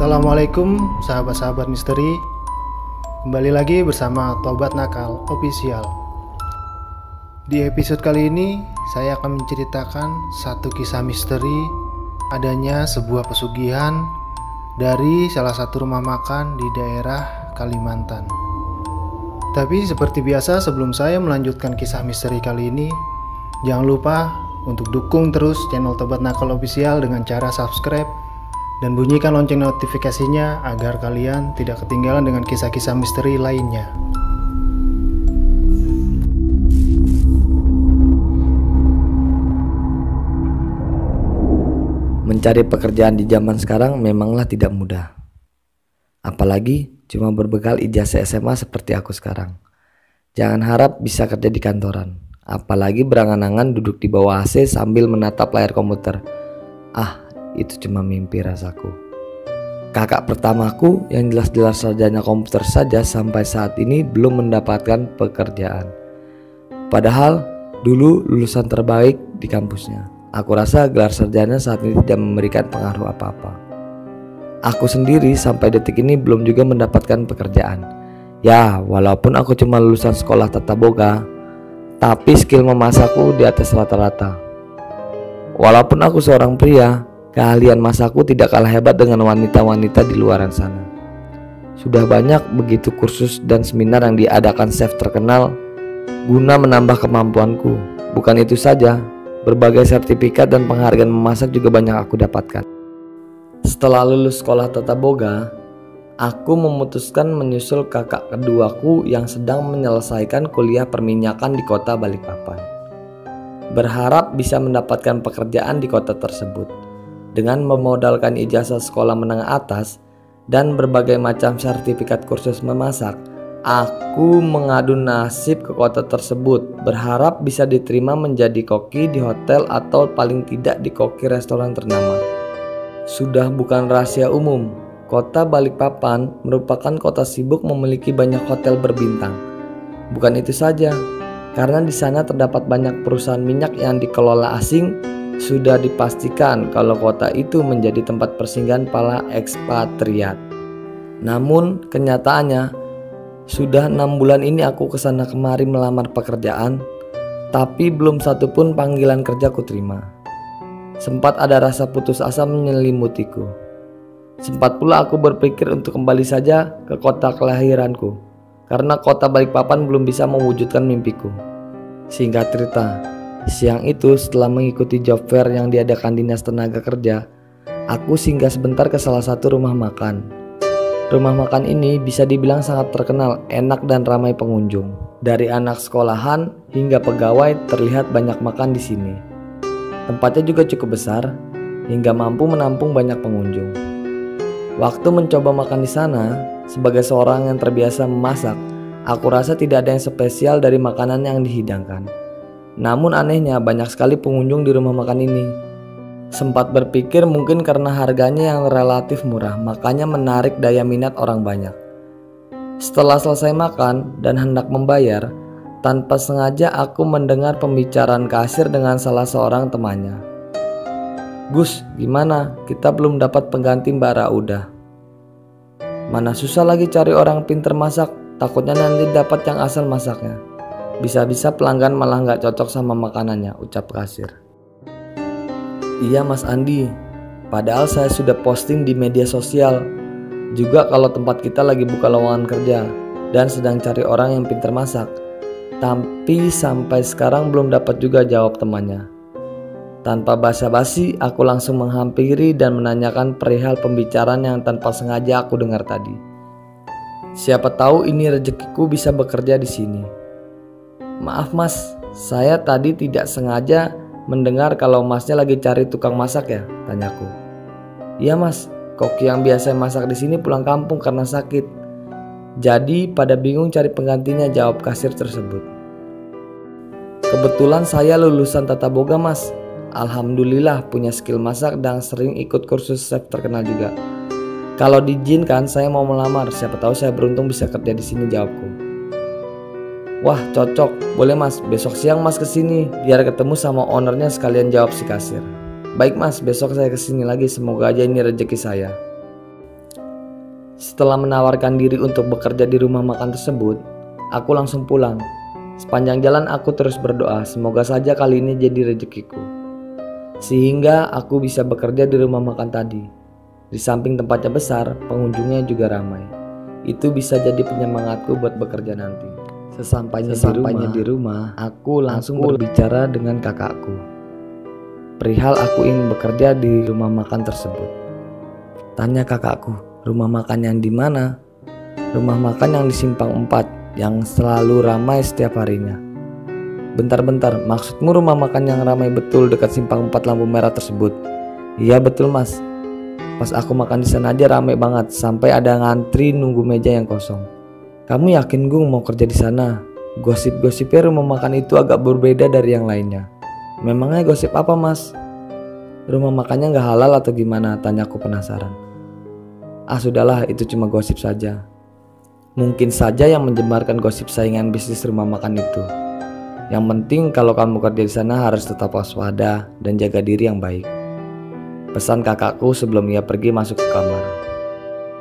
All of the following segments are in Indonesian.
Assalamualaikum sahabat-sahabat misteri. Kembali lagi bersama Tobat Nakal Official. Di episode kali ini saya akan menceritakan satu kisah misteri adanya sebuah pesugihan dari salah satu rumah makan di daerah Kalimantan. Tapi seperti biasa, sebelum saya melanjutkan kisah misteri kali ini, jangan lupa untuk dukung terus channel Tobat Nakal Official dengan cara subscribe dan bunyikan lonceng notifikasinya agar kalian tidak ketinggalan dengan kisah-kisah misteri lainnya. Mencari pekerjaan di zaman sekarang memanglah tidak mudah. Apalagi cuma berbekal ijazah SMA seperti aku sekarang. Jangan harap bisa kerja di kantoran, apalagi berangan-angan duduk di bawah AC sambil menatap layar komputer. Itu cuma mimpi rasaku. Kakak pertamaku yang jelas-jelas sarjana komputer saja sampai saat ini belum mendapatkan pekerjaan. Padahal dulu lulusan terbaik di kampusnya. Aku rasa gelar sarjana saat ini tidak memberikan pengaruh apa-apa. Aku sendiri sampai detik ini belum juga mendapatkan pekerjaan. Ya, walaupun aku cuma lulusan sekolah tata boga, tapi skill memasakku di atas rata-rata. Walaupun aku seorang pria, keahlian masakku tidak kalah hebat dengan wanita-wanita di luaran sana. Sudah banyak begitu kursus dan seminar yang diadakan chef terkenal guna menambah kemampuanku. Bukan itu saja, berbagai sertifikat dan penghargaan memasak juga banyak aku dapatkan. Setelah lulus sekolah tata boga, aku memutuskan menyusul kakak keduaku yang sedang menyelesaikan kuliah perminyakan di kota Balikpapan. Berharap bisa mendapatkan pekerjaan di kota tersebut. Dengan memodalkan ijazah sekolah menengah atas dan berbagai macam sertifikat kursus memasak, aku mengadu nasib ke kota tersebut, berharap bisa diterima menjadi koki di hotel atau paling tidak di koki restoran ternama. Sudah bukan rahasia umum, kota Balikpapan merupakan kota sibuk memiliki banyak hotel berbintang. Bukan itu saja, karena di sana terdapat banyak perusahaan minyak yang dikelola asing. Sudah dipastikan kalau kota itu menjadi tempat persinggahan para ekspatriat. Namun kenyataannya, sudah 6 bulan ini aku kesana kemari melamar pekerjaan, tapi belum satu pun panggilan kerja ku terima. Sempat ada rasa putus asa menyelimutiku. Sempat pula aku berpikir untuk kembali saja ke kota kelahiranku, karena kota Balikpapan belum bisa mewujudkan mimpiku. Singkat cerita, siang itu setelah mengikuti job fair yang diadakan Dinas Tenaga Kerja, aku singgah sebentar ke salah satu rumah makan. Rumah makan ini bisa dibilang sangat terkenal, enak dan ramai pengunjung. Dari anak sekolahan hingga pegawai terlihat banyak makan di sini. Tempatnya juga cukup besar, hingga mampu menampung banyak pengunjung. Waktu mencoba makan di sana, sebagai seorang yang terbiasa memasak, aku rasa tidak ada yang spesial dari makanan yang dihidangkan. Namun anehnya banyak sekali pengunjung di rumah makan ini. Sempat berpikir mungkin karena harganya yang relatif murah, makanya menarik daya minat orang banyak. Setelah selesai makan dan hendak membayar, tanpa sengaja aku mendengar pembicaraan kasir dengan salah seorang temannya. "Gus, gimana? Kita belum dapat pengganti Mbak Rauda." "Mana susah lagi cari orang pinter masak, takutnya nanti dapat yang asal masaknya. Bisa-bisa pelanggan malah nggak cocok sama makanannya," ucap kasir. "Iya Mas Andi, padahal saya sudah posting di media sosial juga kalau tempat kita lagi buka lowongan kerja dan sedang cari orang yang pintar masak. Tapi sampai sekarang belum dapat juga," jawab temannya. Tanpa basa-basi, aku langsung menghampiri dan menanyakan perihal pembicaraan yang tanpa sengaja aku dengar tadi. Siapa tahu ini rezekiku bisa bekerja di sini. "Maaf Mas, saya tadi tidak sengaja mendengar kalau Masnya lagi cari tukang masak ya?" tanyaku. "Iya Mas, koki yang biasa masak di sini pulang kampung karena sakit. Jadi pada bingung cari penggantinya," jawab kasir tersebut. "Kebetulan saya lulusan tata boga Mas. Alhamdulillah punya skill masak dan sering ikut kursus chef terkenal juga. Kalau diizinkan saya mau melamar, siapa tahu saya beruntung bisa kerja di sini," jawabku. "Wah cocok, boleh Mas, besok siang Mas kesini biar ketemu sama ownernya sekalian," jawab si kasir. "Baik Mas, besok saya kesini lagi, semoga aja ini rezeki saya." Setelah menawarkan diri untuk bekerja di rumah makan tersebut, aku langsung pulang. Sepanjang jalan aku terus berdoa, semoga saja kali ini jadi rezekiku. Sehingga aku bisa bekerja di rumah makan tadi. Di samping tempatnya besar, pengunjungnya juga ramai. Itu bisa jadi penyemangatku buat bekerja nanti. Sesampainya di rumah, aku langsung berbicara dengan kakakku perihal aku ingin bekerja di rumah makan tersebut. Tanya kakakku, rumah makan yang di mana? Rumah makan yang di Simpang 4 yang selalu ramai setiap harinya. Bentar, maksudmu rumah makan yang ramai betul dekat Simpang 4 lampu merah tersebut? Iya betul mas. Pas aku makan di sana aja ramai banget, sampai ada ngantri nunggu meja yang kosong. Kamu yakin Gung mau kerja di sana? Gosip-gosipnya rumah makan itu agak berbeda dari yang lainnya. Memangnya gosip apa mas? Rumah makannya gak halal atau gimana? Tanyaku penasaran. Ah sudahlah, itu cuma gosip saja. Mungkin saja yang menyebarkan gosip saingan bisnis rumah makan itu. Yang penting kalau kamu kerja di sana harus tetap waspada dan jaga diri yang baik. Pesan kakakku sebelum ia pergi masuk ke kamar.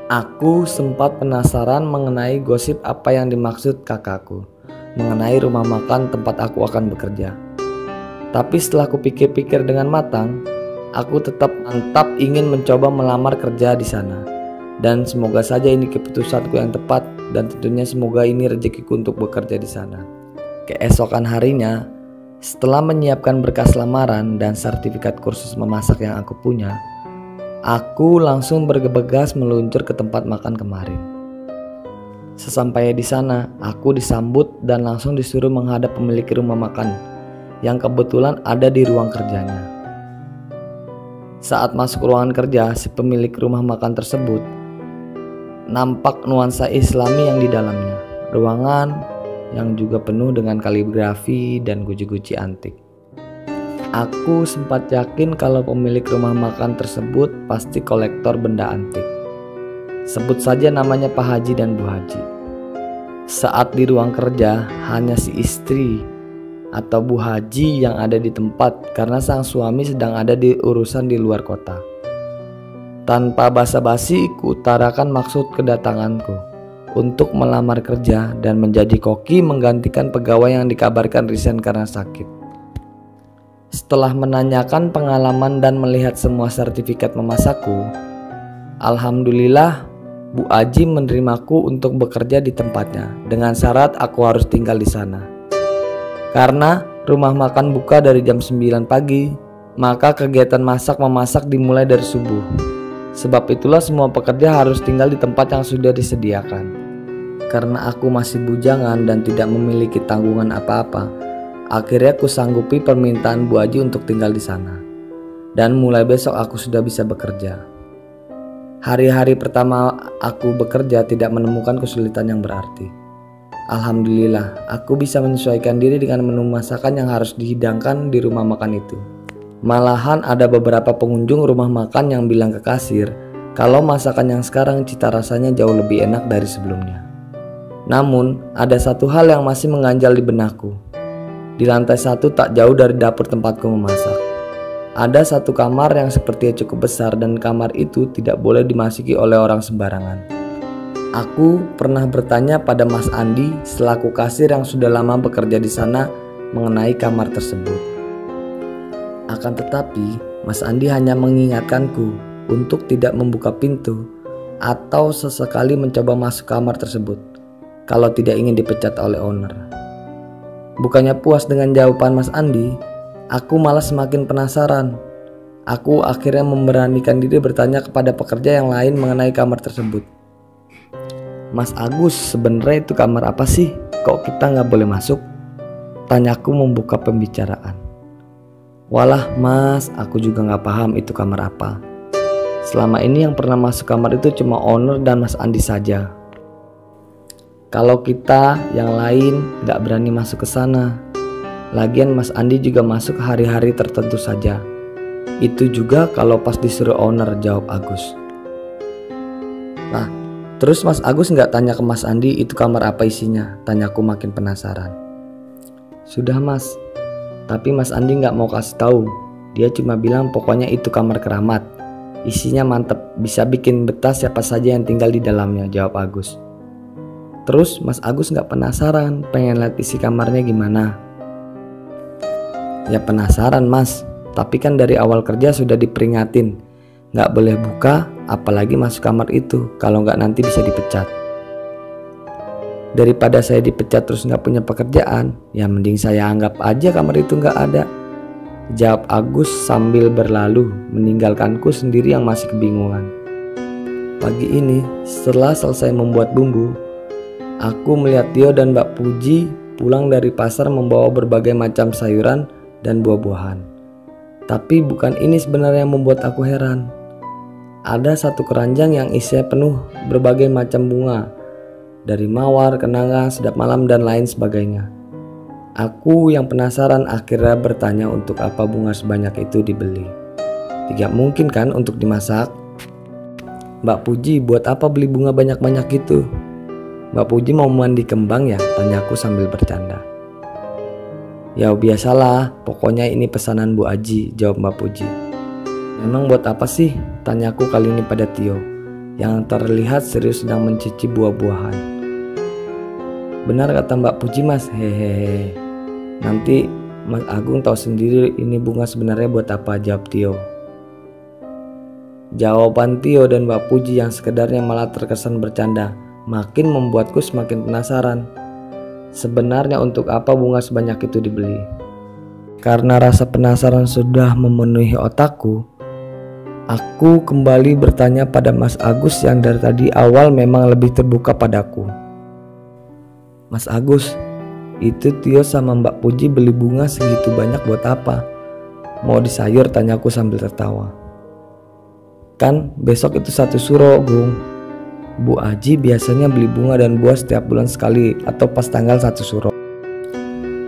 Aku sempat penasaran mengenai gosip apa yang dimaksud kakakku mengenai rumah makan tempat aku akan bekerja. Tapi setelah kupikir-pikir dengan matang, aku tetap mantap ingin mencoba melamar kerja di sana. Dan semoga saja ini keputusanku yang tepat, dan tentunya semoga ini rezekiku untuk bekerja di sana. Keesokan harinya, setelah menyiapkan berkas lamaran dan sertifikat kursus memasak yang aku punya, aku langsung bergegas meluncur ke tempat makan kemarin. Sesampainya di sana, aku disambut dan langsung disuruh menghadap pemilik rumah makan yang kebetulan ada di ruang kerjanya. Saat masuk ruangan kerja, si pemilik rumah makan tersebut nampak nuansa Islami yang di dalamnya. Ruangan yang juga penuh dengan kaligrafi dan guci-guci antik. Aku sempat yakin kalau pemilik rumah makan tersebut pasti kolektor benda antik. Sebut saja namanya Pak Haji dan Bu Haji. Saat di ruang kerja, hanya si istri atau Bu Haji yang ada di tempat karena sang suami sedang ada di urusan di luar kota. Tanpa basa-basi, kuutarakan maksud kedatanganku untuk melamar kerja dan menjadi koki menggantikan pegawai yang dikabarkan resign karena sakit. Setelah menanyakan pengalaman dan melihat semua sertifikat memasakku, alhamdulillah Bu Haji menerimaku untuk bekerja di tempatnya dengan syarat aku harus tinggal di sana. Karena rumah makan buka dari jam 9 pagi, maka kegiatan masak-memasak dimulai dari subuh. Sebab itulah semua pekerja harus tinggal di tempat yang sudah disediakan. Karena aku masih bujangan dan tidak memiliki tanggungan apa-apa, akhirnya aku sanggupi permintaan Bu Haji untuk tinggal di sana. Dan mulai besok aku sudah bisa bekerja. Hari-hari pertama aku bekerja tidak menemukan kesulitan yang berarti. Alhamdulillah, aku bisa menyesuaikan diri dengan menu masakan yang harus dihidangkan di rumah makan itu. Malahan ada beberapa pengunjung rumah makan yang bilang ke kasir kalau masakan yang sekarang cita rasanya jauh lebih enak dari sebelumnya. Namun, ada satu hal yang masih mengganjal di benakku. Di lantai 1 tak jauh dari dapur tempatku memasak, ada satu kamar yang sepertinya cukup besar dan kamar itu tidak boleh dimasuki oleh orang sembarangan. Aku pernah bertanya pada Mas Andi selaku kasir yang sudah lama bekerja di sana mengenai kamar tersebut. Akan tetapi, Mas Andi hanya mengingatkanku untuk tidak membuka pintu atau sesekali mencoba masuk kamar tersebut kalau tidak ingin dipecat oleh owner. Bukannya puas dengan jawaban Mas Andi, aku malah semakin penasaran. Aku akhirnya memberanikan diri bertanya kepada pekerja yang lain mengenai kamar tersebut. Mas Agus, sebenarnya itu kamar apa sih? Kok kita nggak boleh masuk? Tanyaku membuka pembicaraan. Walah mas, aku juga nggak paham itu kamar apa. Selama ini yang pernah masuk kamar itu cuma owner dan Mas Andi saja. Kalau kita yang lain nggak berani masuk ke sana. Lagian Mas Andi juga masuk hari-hari tertentu saja. Itu juga kalau pas disuruh owner, jawab Agus. Nah, terus Mas Agus nggak tanya ke Mas Andi itu kamar apa isinya? Tanyaku makin penasaran. Sudah mas, tapi Mas Andi nggak mau kasih tahu. Dia cuma bilang pokoknya itu kamar keramat. Isinya mantep, bisa bikin betah siapa saja yang tinggal di dalamnya, jawab Agus. Terus Mas Agus gak penasaran pengen lihat isi kamarnya gimana? Ya penasaran Mas, tapi kan dari awal kerja sudah diperingatin gak boleh buka apalagi masuk kamar itu, kalau gak nanti bisa dipecat. Daripada saya dipecat terus gak punya pekerjaan, ya mending saya anggap aja kamar itu gak ada, jawab Agus sambil berlalu meninggalkanku sendiri yang masih kebingungan. Pagi ini setelah selesai membuat bumbu, aku melihat Tio dan Mbak Puji pulang dari pasar membawa berbagai macam sayuran dan buah-buahan. Tapi bukan ini sebenarnya yang membuat aku heran. Ada satu keranjang yang isinya penuh berbagai macam bunga, dari mawar, kenanga, sedap malam dan lain sebagainya. Aku yang penasaran akhirnya bertanya untuk apa bunga sebanyak itu dibeli. Tidak mungkin kan untuk dimasak? Mbak Puji, buat apa beli bunga banyak-banyak gitu? Mbak Puji mau mandi kembang ya? Tanyaku sambil bercanda. Ya biasalah, pokoknya ini pesanan Bu Aji, jawab Mbak Puji. Memang buat apa sih? Tanyaku kali ini pada Tio, yang terlihat serius sedang mencicipi buah-buahan. Benar kata Mbak Puji Mas, hehehe. Nanti Mas Agung tahu sendiri ini bunga sebenarnya buat apa, jawab Tio. Jawaban Tio dan Mbak Puji yang sekedarnya malah terkesan bercanda makin membuatku semakin penasaran. Sebenarnya untuk apa bunga sebanyak itu dibeli? Karena rasa penasaran sudah memenuhi otakku, aku kembali bertanya pada Mas Agus yang dari tadi awal memang lebih terbuka padaku. Mas Agus, itu Tio sama Mbak Puji beli bunga segitu banyak buat apa? Mau disayur, tanyaku sambil tertawa. Kan besok itu 1 suro, Gung. Bu Aji biasanya beli bunga dan buah setiap bulan sekali atau pas tanggal 1 suro.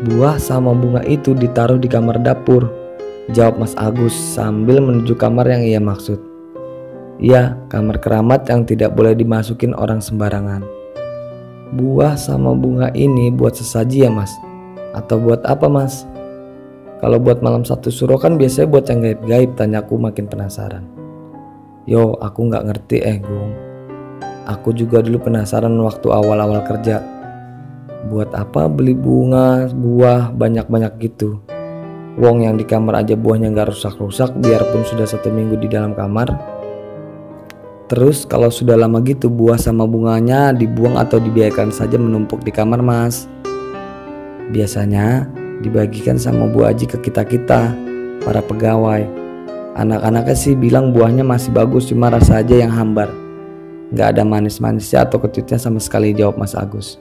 Buah sama bunga itu ditaruh di kamar dapur, jawab Mas Agus sambil menuju kamar yang ia maksud. Iya, kamar keramat yang tidak boleh dimasukin orang sembarangan. Buah sama bunga ini buat sesaji ya Mas? Atau buat apa Mas? Kalau buat malam 1 suro kan biasanya buat yang gaib-gaib, tanyaku makin penasaran. Yo, aku nggak ngerti Gung. Aku juga dulu penasaran waktu awal-awal kerja. Buat apa beli bunga, buah banyak-banyak gitu? Wong yang di kamar aja buahnya nggak rusak-rusak biarpun sudah 1 minggu di dalam kamar. Terus kalau sudah lama gitu buah sama bunganya dibuang atau dibiarkan saja menumpuk di kamar Mas? Biasanya dibagikan sama Bu Aji ke kita-kita, para pegawai. Anak-anaknya sih bilang buahnya masih bagus, cuma rasa aja yang hambar. Gak ada manis-manisnya atau ketutnya sama sekali, jawab Mas Agus.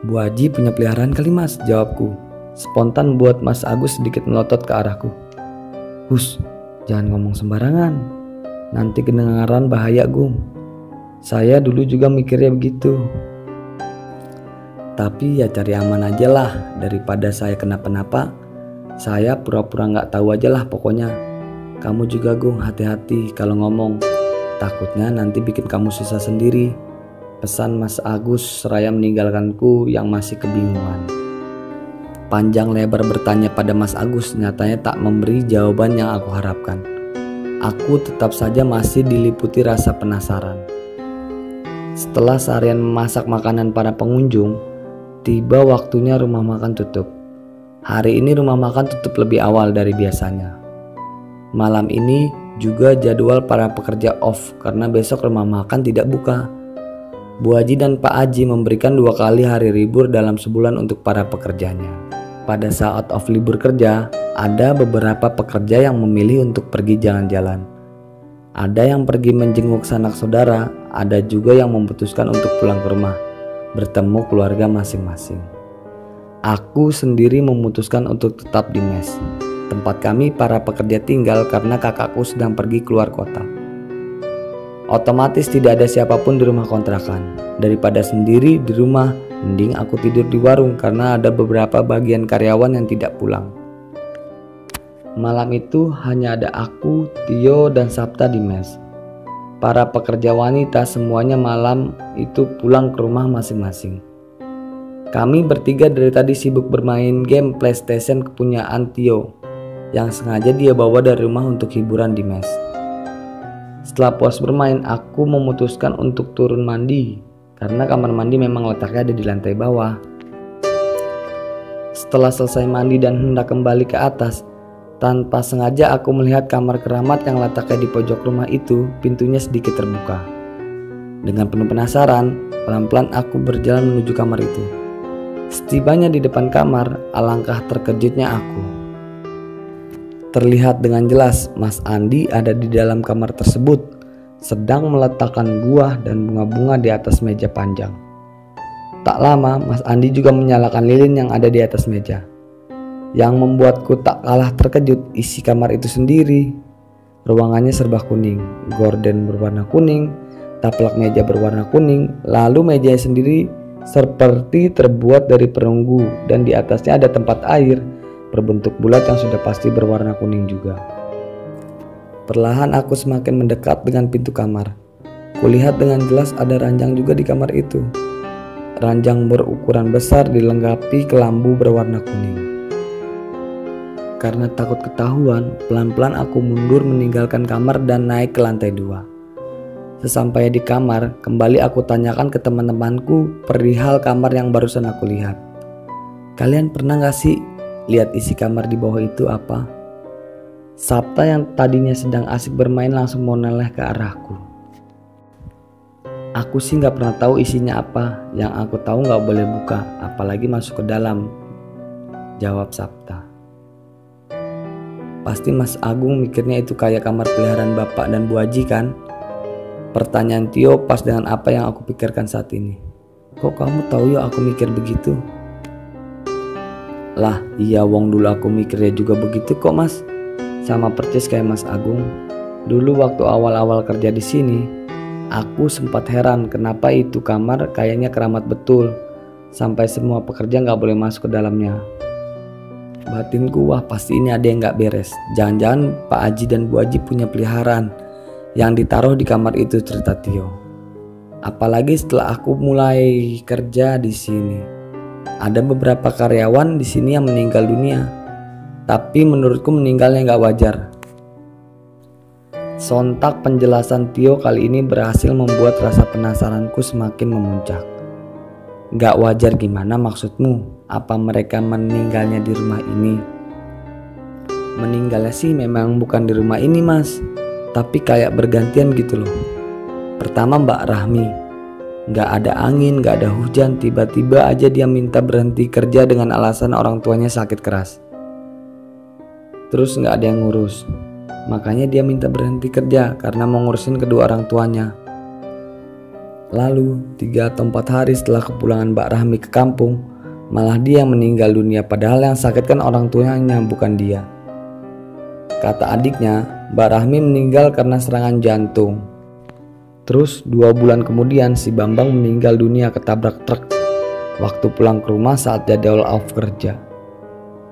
Bu Aji punya peliharaan kali Mas, jawabku. Spontan buat Mas Agus sedikit melotot ke arahku. Hus, jangan ngomong sembarangan. Nanti kedengaran bahaya Gung. Saya dulu juga mikirnya begitu. Tapi ya cari aman aja lah, daripada saya kenapa-napa. Saya pura-pura gak tahu aja lah pokoknya. Kamu juga Gung, hati-hati kalau ngomong. Takutnya nanti bikin kamu susah sendiri, pesan Mas Agus seraya meninggalkanku yang masih kebingungan. Panjang lebar bertanya pada Mas Agus nyatanya tak memberi jawaban yang aku harapkan. Aku tetap saja masih diliputi rasa penasaran. Setelah seharian memasak makanan para pengunjung, tiba waktunya rumah makan tutup. Hari ini rumah makan tutup lebih awal dari biasanya. Malam ini juga jadwal para pekerja off karena besok rumah makan tidak buka. Bu Haji dan Pak Haji memberikan 2 kali hari libur dalam sebulan untuk para pekerjanya. Pada saat off libur kerja, ada beberapa pekerja yang memilih untuk pergi jalan-jalan. Ada yang pergi menjenguk sanak saudara, ada juga yang memutuskan untuk pulang ke rumah, bertemu keluarga masing-masing. Aku sendiri memutuskan untuk tetap di mes. Tempat kami para pekerja tinggal karena kakakku sedang pergi keluar kota. Otomatis tidak ada siapapun di rumah kontrakan. Daripada sendiri di rumah, mending aku tidur di warung karena ada beberapa bagian karyawan yang tidak pulang. Malam itu hanya ada aku, Tio, dan Sabta di mes. Para pekerja wanita semuanya malam itu pulang ke rumah masing-masing. Kami bertiga dari tadi sibuk bermain game PlayStation kepunyaan Tio. yang sengaja dia bawa dari rumah untuk hiburan di mes. Setelah puas bermain, aku memutuskan untuk turun mandi karena kamar mandi memang letaknya ada di lantai bawah. Setelah selesai mandi dan hendak kembali ke atas, tanpa sengaja aku melihat kamar keramat yang letaknya di pojok rumah itu, pintunya sedikit terbuka. Dengan penuh penasaran, pelan-pelan aku berjalan menuju kamar itu. Setibanya di depan kamar, alangkah terkejutnya aku. Terlihat dengan jelas Mas Andi ada di dalam kamar tersebut, sedang meletakkan buah dan bunga-bunga di atas meja panjang. Tak lama, Mas Andi juga menyalakan lilin yang ada di atas meja. Yang membuatku tak kalah terkejut, isi kamar itu sendiri. Ruangannya serba kuning, gorden berwarna kuning, taplak meja berwarna kuning, lalu mejanya sendiri seperti terbuat dari perunggu dan di atasnya ada tempat air berbentuk bulat yang sudah pasti berwarna kuning juga. Perlahan aku semakin mendekat dengan pintu kamar. Kulihat dengan jelas ada ranjang juga di kamar itu. Ranjang berukuran besar dilengkapi kelambu berwarna kuning. Karena takut ketahuan, pelan-pelan aku mundur meninggalkan kamar dan naik ke lantai 2. Sesampainya di kamar, kembali aku tanyakan ke teman-temanku perihal kamar yang barusan aku lihat. Kalian pernah gak sih lihat isi kamar di bawah itu apa? Sabta yang tadinya sedang asik bermain langsung menoleh ke arahku. Aku sih gak pernah tahu isinya apa. Yang aku tahu gak boleh buka, apalagi masuk ke dalam, jawab Sabta. Pasti Mas Agung mikirnya itu kayak kamar peliharaan Bapak dan Bu Haji kan? Pertanyaan Tio pas dengan apa yang aku pikirkan saat ini. Kok kamu tahu ya aku mikir begitu? Lah iya, wong dulu aku mikirnya juga begitu kok Mas. Sama persis kayak Mas Agung. Dulu waktu awal-awal kerja di sini, aku sempat heran kenapa itu kamar kayaknya keramat betul. Sampai semua pekerja gak boleh masuk ke dalamnya. Batinku, wah pasti ini ada yang gak beres. Jangan-jangan Pak Haji dan Bu Haji punya peliharaan yang ditaruh di kamar itu, cerita Tio. Apalagi setelah aku mulai kerja di sini. Ada beberapa karyawan di sini yang meninggal dunia, tapi menurutku meninggalnya nggak wajar. Sontak penjelasan Tio kali ini berhasil membuat rasa penasaranku semakin memuncak. Nggak wajar gimana maksudmu? Apa mereka meninggalnya di rumah ini? Meninggalnya sih memang bukan di rumah ini Mas, tapi kayak bergantian gitu loh. Pertama Mbak Rahmi. Gak ada angin, gak ada hujan, tiba-tiba aja dia minta berhenti kerja dengan alasan orang tuanya sakit keras. Terus gak ada yang ngurus, makanya dia minta berhenti kerja karena mau ngurusin kedua orang tuanya. Lalu 3 atau 4 hari setelah kepulangan Mbak Rahmi ke kampung, malah dia yang meninggal dunia, padahal yang sakit kan orang tuanya bukan dia. Kata adiknya, Mbak Rahmi meninggal karena serangan jantung. Terus 2 bulan kemudian si Bambang meninggal dunia ketabrak truk waktu pulang ke rumah saat jadwal off kerja.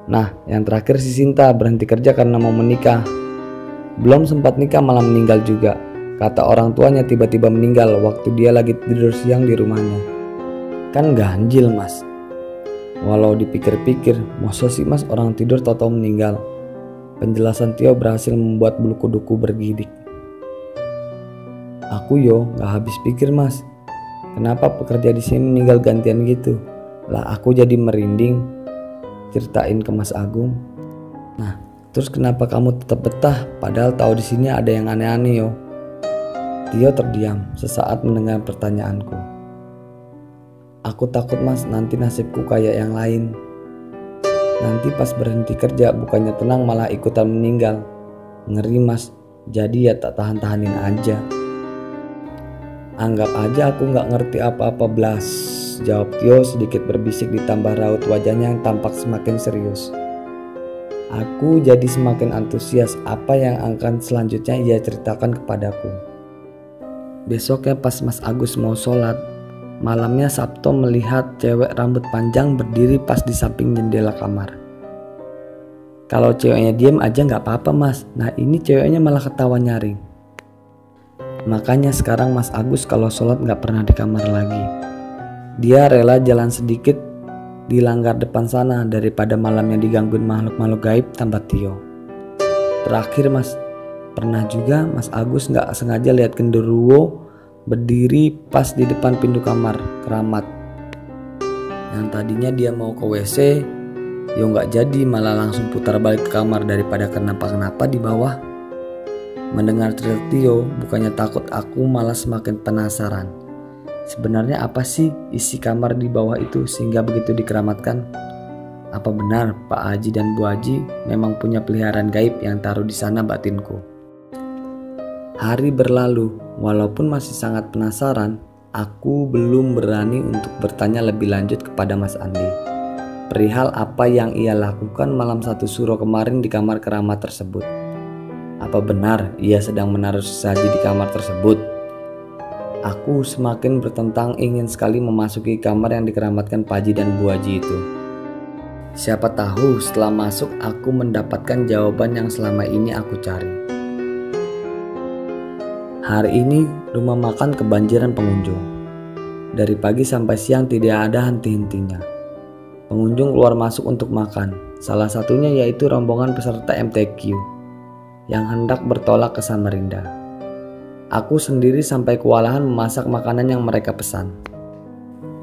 Nah yang terakhir si Sinta berhenti kerja karena mau menikah. Belum sempat nikah malah meninggal juga. Kata orang tuanya tiba-tiba meninggal waktu dia lagi tidur siang di rumahnya. Kan ganjil Mas. Walau dipikir-pikir, masa sih Mas orang tidur tau-tau meninggal? Penjelasan Tio berhasil membuat bulu kuduku bergidik. Aku gak habis pikir Mas. Kenapa pekerja di sini meninggal gantian gitu? Lah aku jadi merinding. Ceritain ke Mas Agung. Nah, terus kenapa kamu tetap betah padahal tahu di sini ada yang aneh-aneh Tio terdiam sesaat mendengar pertanyaanku. Aku takut Mas nanti nasibku kayak yang lain. Nanti pas berhenti kerja bukannya tenang malah ikutan meninggal. Ngeri Mas. Jadi ya tak tahan-tahanin aja. Anggap aja aku gak ngerti apa-apa blas, jawab Tio sedikit berbisik ditambah raut wajahnya yang tampak semakin serius. Aku jadi semakin antusias apa yang akan selanjutnya ia ceritakan kepadaku. Besoknya pas Mas Agus mau sholat, malamnya Sabto melihat cewek rambut panjang berdiri pas di samping jendela kamar. Kalau ceweknya diem aja gak apa-apa Mas, nah ini ceweknya malah ketawa nyaring. Makanya sekarang Mas Agus kalau sholat gak pernah di kamar lagi. Dia rela jalan sedikit di langgar depan sana daripada malamnya digangguin makhluk-makhluk gaib, tambah Tio. Terakhir Mas, pernah juga Mas Agus gak sengaja lihat genderuwo berdiri pas di depan pintu kamar keramat. Yang tadinya dia mau ke WC, yo gak jadi, malah langsung putar balik ke kamar daripada kenapa-kenapa di bawah. Mendengar teriak Tio, bukannya takut, aku malah semakin penasaran. Sebenarnya apa sih isi kamar di bawah itu sehingga begitu dikeramatkan? Apa benar Pak Haji dan Bu Haji memang punya peliharaan gaib yang taruh di sana, batinku? Hari berlalu, walaupun masih sangat penasaran, aku belum berani untuk bertanya lebih lanjut kepada Mas Andi perihal apa yang ia lakukan malam 1 Suro kemarin di kamar keramat tersebut. Apa benar ia sedang menaruh sesaji di kamar tersebut? Aku semakin bertentang ingin sekali memasuki kamar yang dikeramatkan Pak Haji dan Bu Haji itu. Siapa tahu setelah masuk aku mendapatkan jawaban yang selama ini aku cari. Hari ini rumah makan kebanjiran pengunjung. Dari pagi sampai siang tidak ada henti-hentinya. Pengunjung keluar masuk untuk makan. Salah satunya yaitu rombongan peserta MTQ yang hendak bertolak ke Samarinda. Aku sendiri sampai kewalahan memasak makanan yang mereka pesan.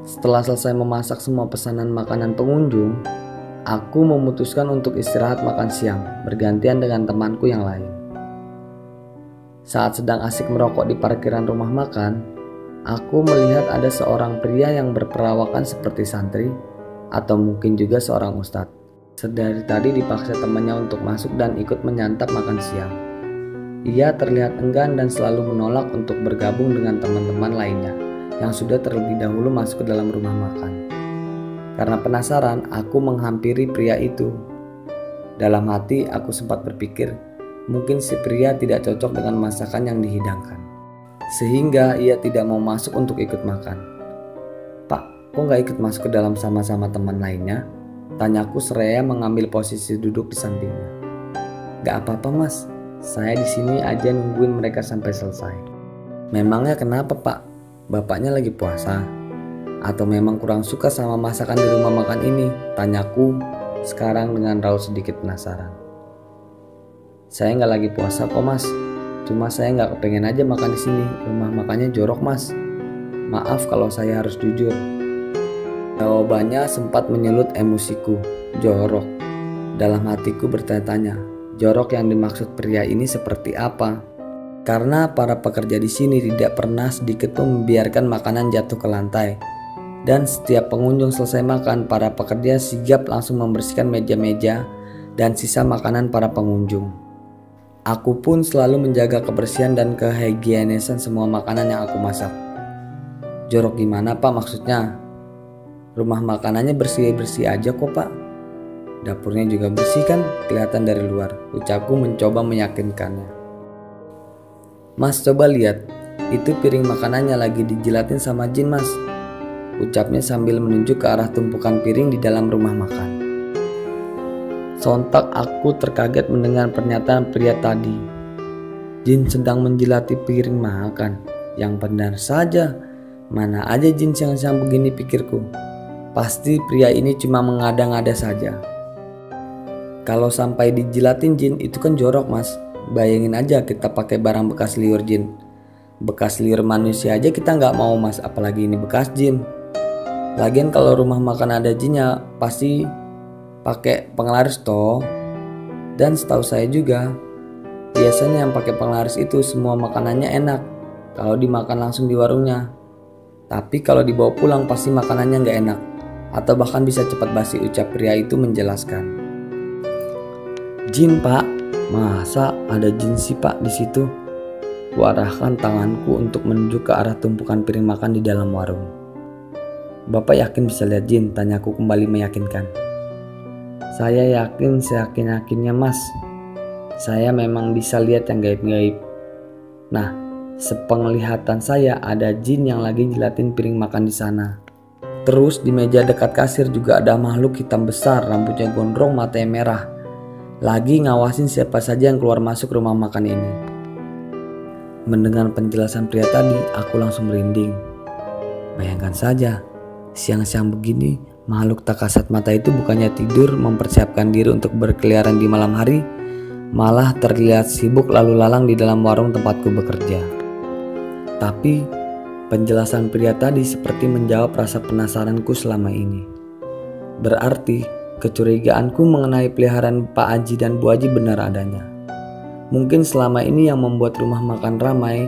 Setelah selesai memasak semua pesanan makanan pengunjung, aku memutuskan untuk istirahat makan siang bergantian dengan temanku yang lain. Saat sedang asik merokok di parkiran rumah makan, aku melihat ada seorang pria yang berperawakan seperti santri atau mungkin juga seorang ustadz. Sedari tadi dipaksa temannya untuk masuk dan ikut menyantap makan siang. Ia terlihat enggan dan selalu menolak untuk bergabung dengan teman-teman lainnya yang sudah terlebih dahulu masuk ke dalam rumah makan. Karena penasaran, aku menghampiri pria itu. Dalam hati aku sempat berpikir, mungkin si pria tidak cocok dengan masakan yang dihidangkan, sehingga ia tidak mau masuk untuk ikut makan. "Pak, kok gak ikut masuk ke dalam sama-sama teman lainnya?" tanyaku seraya mengambil posisi duduk di sampingnya. "Gak apa-apa Mas, saya di sini aja nungguin mereka sampai selesai." "Memangnya kenapa Pak? Bapaknya lagi puasa? Atau memang kurang suka sama masakan di rumah makan ini?" tanyaku sekarang dengan raut sedikit penasaran. "Saya nggak lagi puasa kok Mas, cuma saya nggak kepengen aja makan di sini. Rumah makannya jorok Mas. Maaf kalau saya harus jujur." Jawabannya sempat menyelut emosiku. Jorok. Dalam hatiku bertanya-tanya, jorok yang dimaksud pria ini seperti apa? Karena para pekerja di sini tidak pernah sedikit pun membiarkan makanan jatuh ke lantai. Dan setiap pengunjung selesai makan, para pekerja sigap langsung membersihkan meja-meja dan sisa makanan para pengunjung. Aku pun selalu menjaga kebersihan dan kehigienisan semua makanan yang aku masak. "Jorok gimana Pak maksudnya? Rumah makanannya bersih-bersih aja kok Pak. Dapurnya juga bersih kan, kelihatan dari luar," ucapku mencoba meyakinkannya. "Mas coba lihat, itu piring makanannya lagi dijilatin sama jin Mas," ucapnya sambil menunjuk ke arah tumpukan piring di dalam rumah makan. Sontak aku terkaget mendengar pernyataan pria tadi. Jin sedang menjilati piring makan. Yang benar saja, mana aja jin siang-siang begini, pikirku. Pasti pria ini cuma mengada-ngada saja. Kalau sampai dijilatin jin itu kan jorok Mas. Bayangin aja kita pakai barang bekas liur jin. Bekas liur manusia aja kita nggak mau Mas, apalagi ini bekas jin. Lagian kalau rumah makan ada jinnya pasti pakai penglaris toh. Dan setahu saya juga biasanya yang pakai penglaris itu semua makanannya enak kalau dimakan langsung di warungnya. Tapi kalau dibawa pulang pasti makanannya nggak enak atau bahkan bisa cepat basi, ucap pria itu menjelaskan. "Jin Pak, masa ada jin sih Pak di situ?" Kuarahkan tanganku untuk menuju ke arah tumpukan piring makan di dalam warung. "Bapak yakin bisa lihat jin?" tanyaku kembali meyakinkan. "Saya yakin seyakin-yakinnya Mas. Saya memang bisa lihat yang gaib-gaib. Nah, sepenglihatan saya ada jin yang lagi jilatin piring makan di sana. Terus di meja dekat kasir juga ada makhluk hitam besar, rambutnya gondrong, matanya merah. Lagi ngawasin siapa saja yang keluar masuk rumah makan ini." Mendengar penjelasan pria tadi, aku langsung merinding. Bayangkan saja, siang-siang begini, makhluk tak kasat mata itu bukannya tidur mempersiapkan diri untuk berkeliaran di malam hari, malah terlihat sibuk lalu lalang di dalam warung tempatku bekerja. Tapi penjelasan pria tadi seperti menjawab rasa penasaranku selama ini. Berarti kecurigaanku mengenai peliharaan Pak Haji dan Bu Haji benar adanya. Mungkin selama ini yang membuat rumah makan ramai,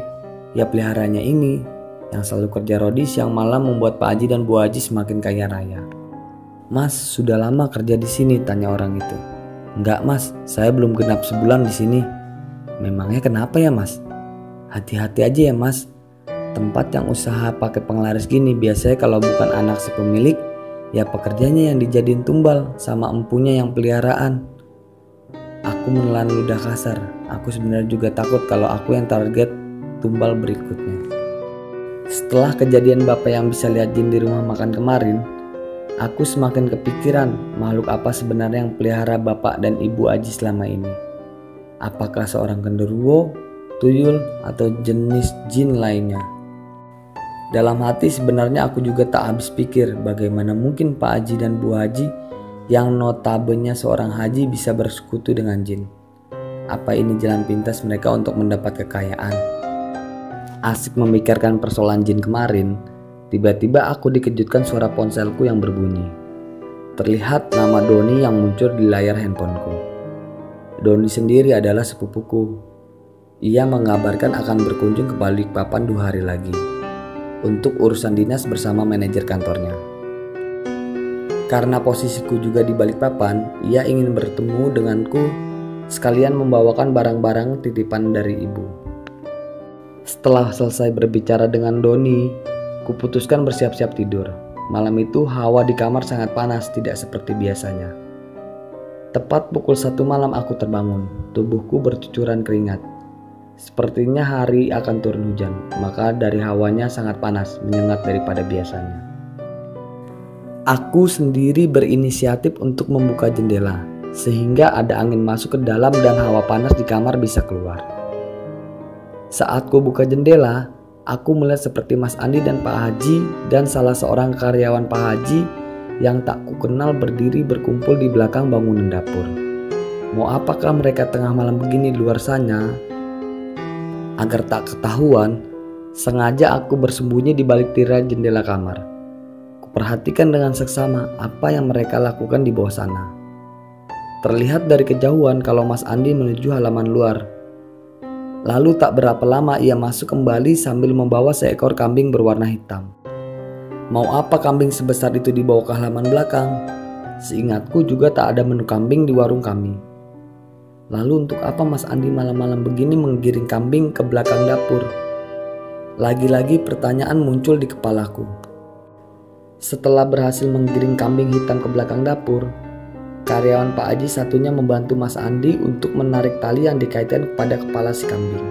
ya peliharanya ini yang selalu kerja rodi siang malam membuat Pak Haji dan Bu Haji semakin kaya raya. "Mas, sudah lama kerja di sini?" tanya orang itu. "Enggak mas, saya belum genap sebulan di sini." "Memangnya kenapa ya mas?" "Hati-hati aja ya mas. Tempat yang usaha pakai penglaris gini biasanya kalau bukan anak si pemilik, ya pekerjanya yang dijadiin tumbal sama empunya yang peliharaan." Aku menelan ludah kasar. Aku sebenarnya juga takut kalau aku yang target tumbal berikutnya. Setelah kejadian bapak yang bisa lihat jin di rumah makan kemarin, aku semakin kepikiran makhluk apa sebenarnya yang pelihara bapak dan ibu Haji selama ini. Apakah seorang genderuwo, tuyul, atau jenis jin lainnya? Dalam hati sebenarnya aku juga tak habis pikir bagaimana mungkin Pak Haji dan Bu Haji yang notabene seorang haji bisa bersekutu dengan jin. Apa ini jalan pintas mereka untuk mendapat kekayaan? Asik memikirkan persoalan jin kemarin, tiba-tiba aku dikejutkan suara ponselku yang berbunyi. Terlihat nama Doni yang muncul di layar handphoneku. Doni sendiri adalah sepupuku. Ia mengabarkan akan berkunjung ke Balikpapan 2 hari lagi untuk urusan dinas bersama manajer kantornya. Karena posisiku juga di Balikpapan, ia ingin bertemu denganku sekalian membawakan barang-barang titipan dari ibu. Setelah selesai berbicara dengan Doni, kuputuskan bersiap-siap tidur. Malam itu hawa di kamar sangat panas, tidak seperti biasanya. Tepat pukul 1 malam aku terbangun, tubuhku bercucuran keringat. Sepertinya hari akan turun hujan, maka dari hawanya sangat panas, menyengat daripada biasanya. Aku sendiri berinisiatif untuk membuka jendela, sehingga ada angin masuk ke dalam dan hawa panas di kamar bisa keluar. Saat ku buka jendela, aku melihat seperti Mas Andi dan Pak Haji dan salah seorang karyawan Pak Haji yang tak ku kenal berdiri berkumpul di belakang bangunan dapur. Mau apakah mereka tengah malam begini di luar sana? Agar tak ketahuan, sengaja aku bersembunyi di balik tirai jendela kamar. Perhatikan dengan seksama apa yang mereka lakukan di bawah sana. Terlihat dari kejauhan kalau Mas Andi menuju halaman luar. Lalu tak berapa lama ia masuk kembali sambil membawa seekor kambing berwarna hitam. Mau apa kambing sebesar itu dibawa ke halaman belakang? Seingatku juga tak ada menu kambing di warung kami. Lalu untuk apa Mas Andi malam-malam begini menggiring kambing ke belakang dapur? Lagi-lagi pertanyaan muncul di kepalaku. Setelah berhasil menggiring kambing hitam ke belakang dapur, karyawan Pak Haji satunya membantu Mas Andi untuk menarik tali yang dikaitkan kepada kepala si kambing.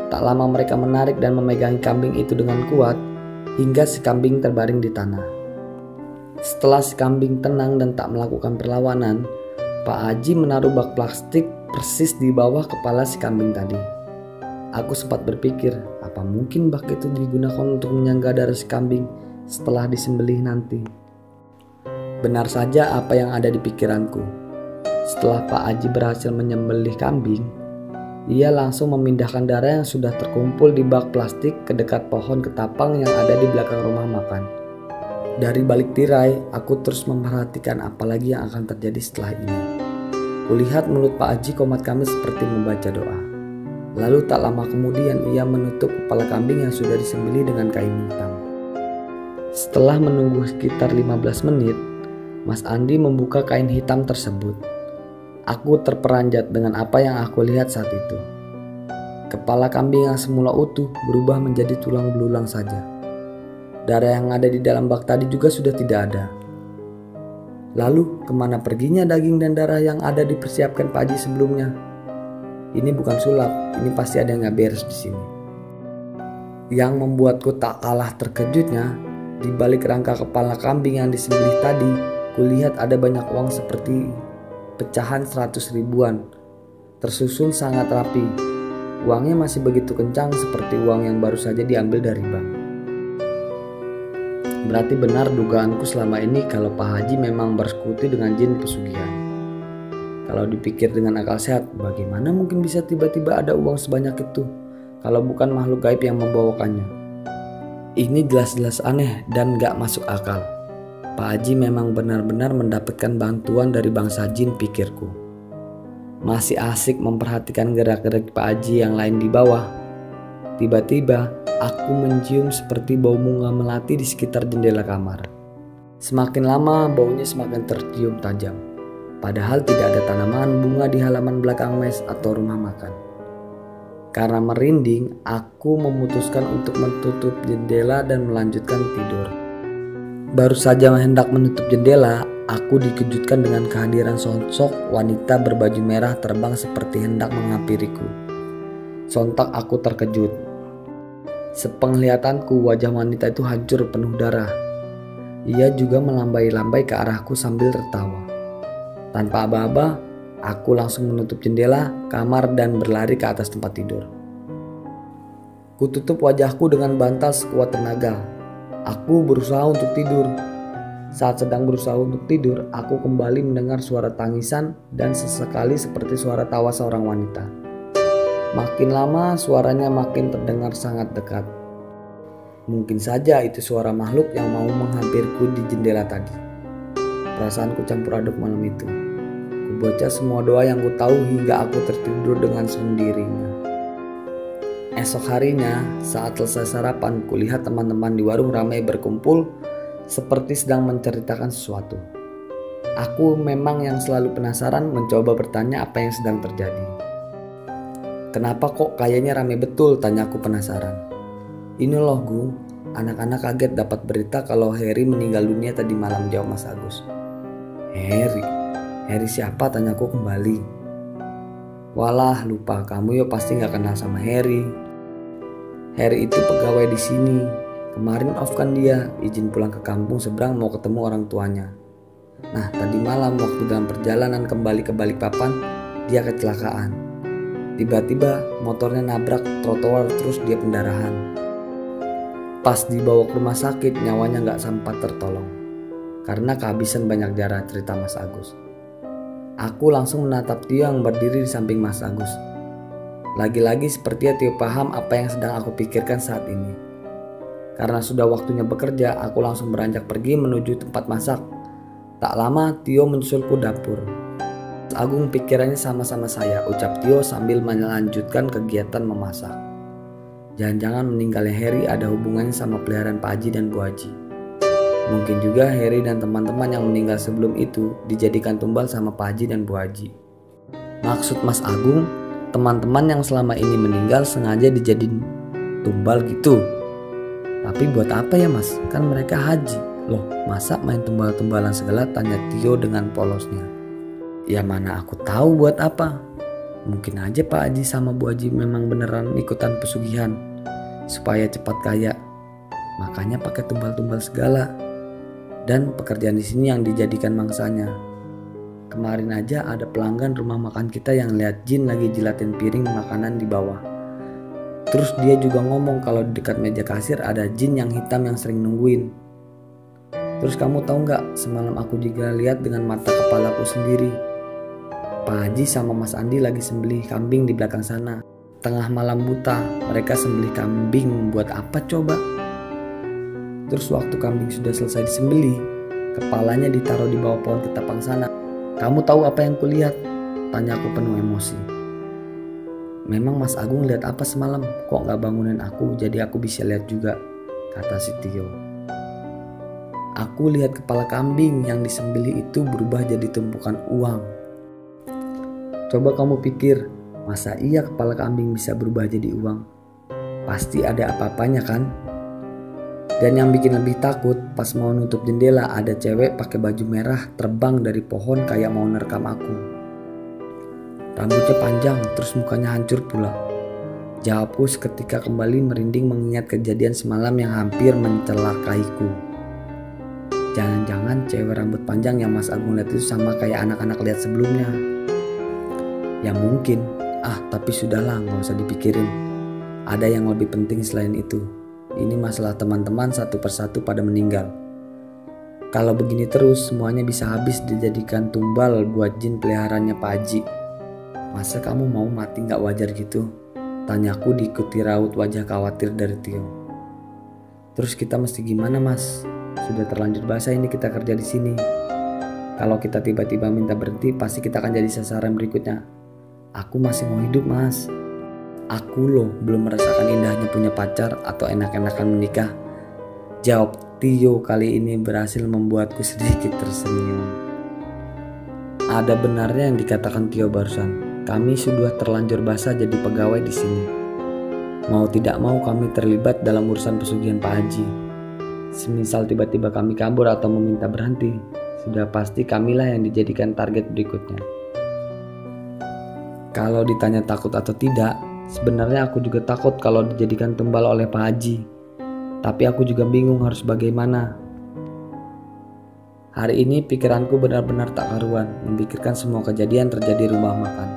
Tak lama mereka menarik dan memegangi kambing itu dengan kuat hingga si kambing terbaring di tanah. Setelah si kambing tenang dan tak melakukan perlawanan, Pak Haji menaruh bak plastik persis di bawah kepala si kambing tadi. Aku sempat berpikir, apa mungkin bak itu digunakan untuk menyangga darah si kambing setelah disembelih nanti. Benar saja apa yang ada di pikiranku. Setelah Pak Haji berhasil menyembelih kambing, ia langsung memindahkan darah yang sudah terkumpul di bak plastik ke dekat pohon ketapang yang ada di belakang rumah makan. Dari balik tirai, aku terus memperhatikan apa lagi yang akan terjadi setelah ini. Kulihat mulut Pak Haji komat kami seperti membaca doa. Lalu tak lama kemudian ia menutup kepala kambing yang sudah disembelih dengan kain hitam. Setelah menunggu sekitar 15 menit, Mas Andi membuka kain hitam tersebut. Aku terperanjat dengan apa yang aku lihat saat itu. Kepala kambing yang semula utuh berubah menjadi tulang belulang saja. Darah yang ada di dalam bak tadi juga sudah tidak ada. Lalu kemana perginya daging dan darah yang ada dipersiapkan Pak Haji sebelumnya? Ini bukan sulap, ini pasti ada yang gak beres di sini. Yang membuatku tak kalah terkejutnya, di balik rangka kepala kambing yang disembelih tadi, kulihat ada banyak uang seperti pecahan 100 ribuan, tersusun sangat rapi. Uangnya masih begitu kencang seperti uang yang baru saja diambil dari bank. Berarti benar dugaanku selama ini kalau Pak Haji memang bersekutu dengan jin pesugihan. Kalau dipikir dengan akal sehat, bagaimana mungkin bisa tiba-tiba ada uang sebanyak itu kalau bukan makhluk gaib yang membawakannya? Ini jelas-jelas aneh dan gak masuk akal. Pak Haji memang benar-benar mendapatkan bantuan dari bangsa jin, pikirku. Masih asik memperhatikan gerak-gerik Pak Haji yang lain di bawah. Tiba-tiba aku mencium seperti bau bunga melati di sekitar jendela kamar. Semakin lama baunya semakin tercium tajam. Padahal tidak ada tanaman bunga di halaman belakang mes atau rumah makan. Karena merinding, aku memutuskan untuk menutup jendela dan melanjutkan tidur. Baru saja hendak menutup jendela, aku dikejutkan dengan kehadiran sosok wanita berbaju merah terbang seperti hendak menghampiriku. Sontak aku terkejut. Sepenglihatanku, wajah wanita itu hancur penuh darah. Ia juga melambai-lambai ke arahku sambil tertawa. Tanpa aba-aba, aku langsung menutup jendela kamar dan berlari ke atas tempat tidur. Kututup wajahku dengan bantal sekuat tenaga. Aku berusaha untuk tidur. Saat sedang berusaha untuk tidur, aku kembali mendengar suara tangisan dan sesekali seperti suara tawa seorang wanita. Makin lama suaranya makin terdengar sangat dekat. Mungkin saja itu suara makhluk yang mau menghampiriku di jendela tadi. Perasaanku campur aduk malam itu. Kubaca semua doa yang ku tahu hingga aku tertidur dengan sendirinya. Esok harinya, saat selesai sarapan, kulihat teman-teman di warung ramai berkumpul seperti sedang menceritakan sesuatu. Aku memang yang selalu penasaran mencoba bertanya apa yang sedang terjadi. Kenapa kok kayaknya ramai betul, tanyaku penasaran. Ini loh Gung, anak-anak kaget dapat berita kalau Harry meninggal dunia tadi malam, jawab Mas Agus. Harry siapa, tanyaku kembali. Walah, lupa, kamu ya pasti gak kenal sama Harry. Harry itu pegawai di sini. Kemarin off kan dia, izin pulang ke kampung seberang mau ketemu orang tuanya. Nah, tadi malam waktu dalam perjalanan kembali ke Balikpapan, dia kecelakaan. Tiba-tiba motornya nabrak trotoar terus dia pendarahan. Pas dibawa ke rumah sakit, nyawanya gak sempat tertolong karena kehabisan banyak darah, cerita Mas Agus. Aku langsung menatap Tio yang berdiri di samping Mas Agus. Lagi-lagi sepertinya Tio paham apa yang sedang aku pikirkan saat ini. Karena sudah waktunya bekerja, aku langsung beranjak pergi menuju tempat masak. Tak lama Tio menyusulku dapur. Mas Agung pikirannya sama-sama saya, ucap Tio sambil melanjutkan kegiatan memasak. Jangan-jangan meninggalnya Harry ada hubungannya sama peliharaan Pak Haji dan Bu Haji. Mungkin juga Harry dan teman-teman yang meninggal sebelum itu dijadikan tumbal sama Pak Haji dan Bu Haji. Maksud Mas Agung, teman-teman yang selama ini meninggal sengaja dijadiin tumbal gitu. Tapi buat apa ya Mas? Kan mereka haji. Loh, masa main tumbal-tumbalan segala, tanya Tio dengan polosnya. Ya mana aku tahu buat apa. Mungkin aja Pak Haji sama Bu Haji memang beneran ikutan pesugihan supaya cepat kaya. Makanya pakai tumbal-tumbal segala. Dan pekerjaan di sini yang dijadikan mangsanya. Kemarin aja ada pelanggan rumah makan kita yang lihat jin lagi jilatin piring makanan di bawah. Terus dia juga ngomong kalau di dekat meja kasir ada jin yang hitam yang sering nungguin. Terus kamu tahu nggak, semalam aku juga lihat dengan mata kepalaku sendiri. Pak Haji sama Mas Andi lagi sembelih kambing di belakang sana. Tengah malam buta, mereka sembelih kambing buat apa coba? Terus waktu kambing sudah selesai disembelih, kepalanya ditaruh di bawah pohon ketapang sana. Kamu tahu apa yang kulihat? Tanyaku penuh emosi. Memang Mas Agung lihat apa semalam? Kok gak bangunin aku jadi aku bisa lihat juga, kata si Tio. Aku lihat kepala kambing yang disembelih itu berubah jadi tumpukan uang. Coba kamu pikir, masa iya kepala kambing bisa berubah jadi uang? Pasti ada apa-apanya kan? Dan yang bikin lebih takut, pas mau nutup jendela ada cewek pakai baju merah terbang dari pohon kayak mau nerekam aku. Rambutnya panjang, terus mukanya hancur pula. Jawabku seketika kembali merinding mengingat kejadian semalam yang hampir mencelakaiku. Jangan-jangan cewek rambut panjang yang Mas Agung lihat itu sama kayak anak-anak lihat sebelumnya. Ya mungkin, tapi sudahlah, gak usah dipikirin. Ada yang lebih penting selain itu. Ini masalah teman-teman satu persatu pada meninggal. Kalau begini terus semuanya bisa habis dijadikan tumbal buat jin peliharaannya Pak Haji. Masa kamu mau mati gak wajar gitu? Tanyaku diikuti raut wajah khawatir dari Tio. Terus kita mesti gimana mas? Sudah terlanjur basah ini kita kerja di sini. Kalau kita tiba-tiba minta berhenti pasti kita akan jadi sasaran berikutnya. Aku masih mau hidup mas. Aku loh belum merasakan indahnya punya pacar atau enak-enakan menikah. Jawab Tio kali ini berhasil membuatku sedikit tersenyum. Ada benarnya yang dikatakan Tio barusan. Kami sudah terlanjur basah jadi pegawai di sini. Mau tidak mau kami terlibat dalam urusan pesugihan Pak Haji. Semisal tiba-tiba kami kabur atau meminta berhenti, sudah pasti kamilah yang dijadikan target berikutnya. Kalau ditanya takut atau tidak, sebenarnya aku juga takut kalau dijadikan tumbal oleh Pak Haji. Tapi aku juga bingung harus bagaimana. Hari ini pikiranku benar-benar tak karuan, memikirkan semua kejadian terjadi di rumah makan.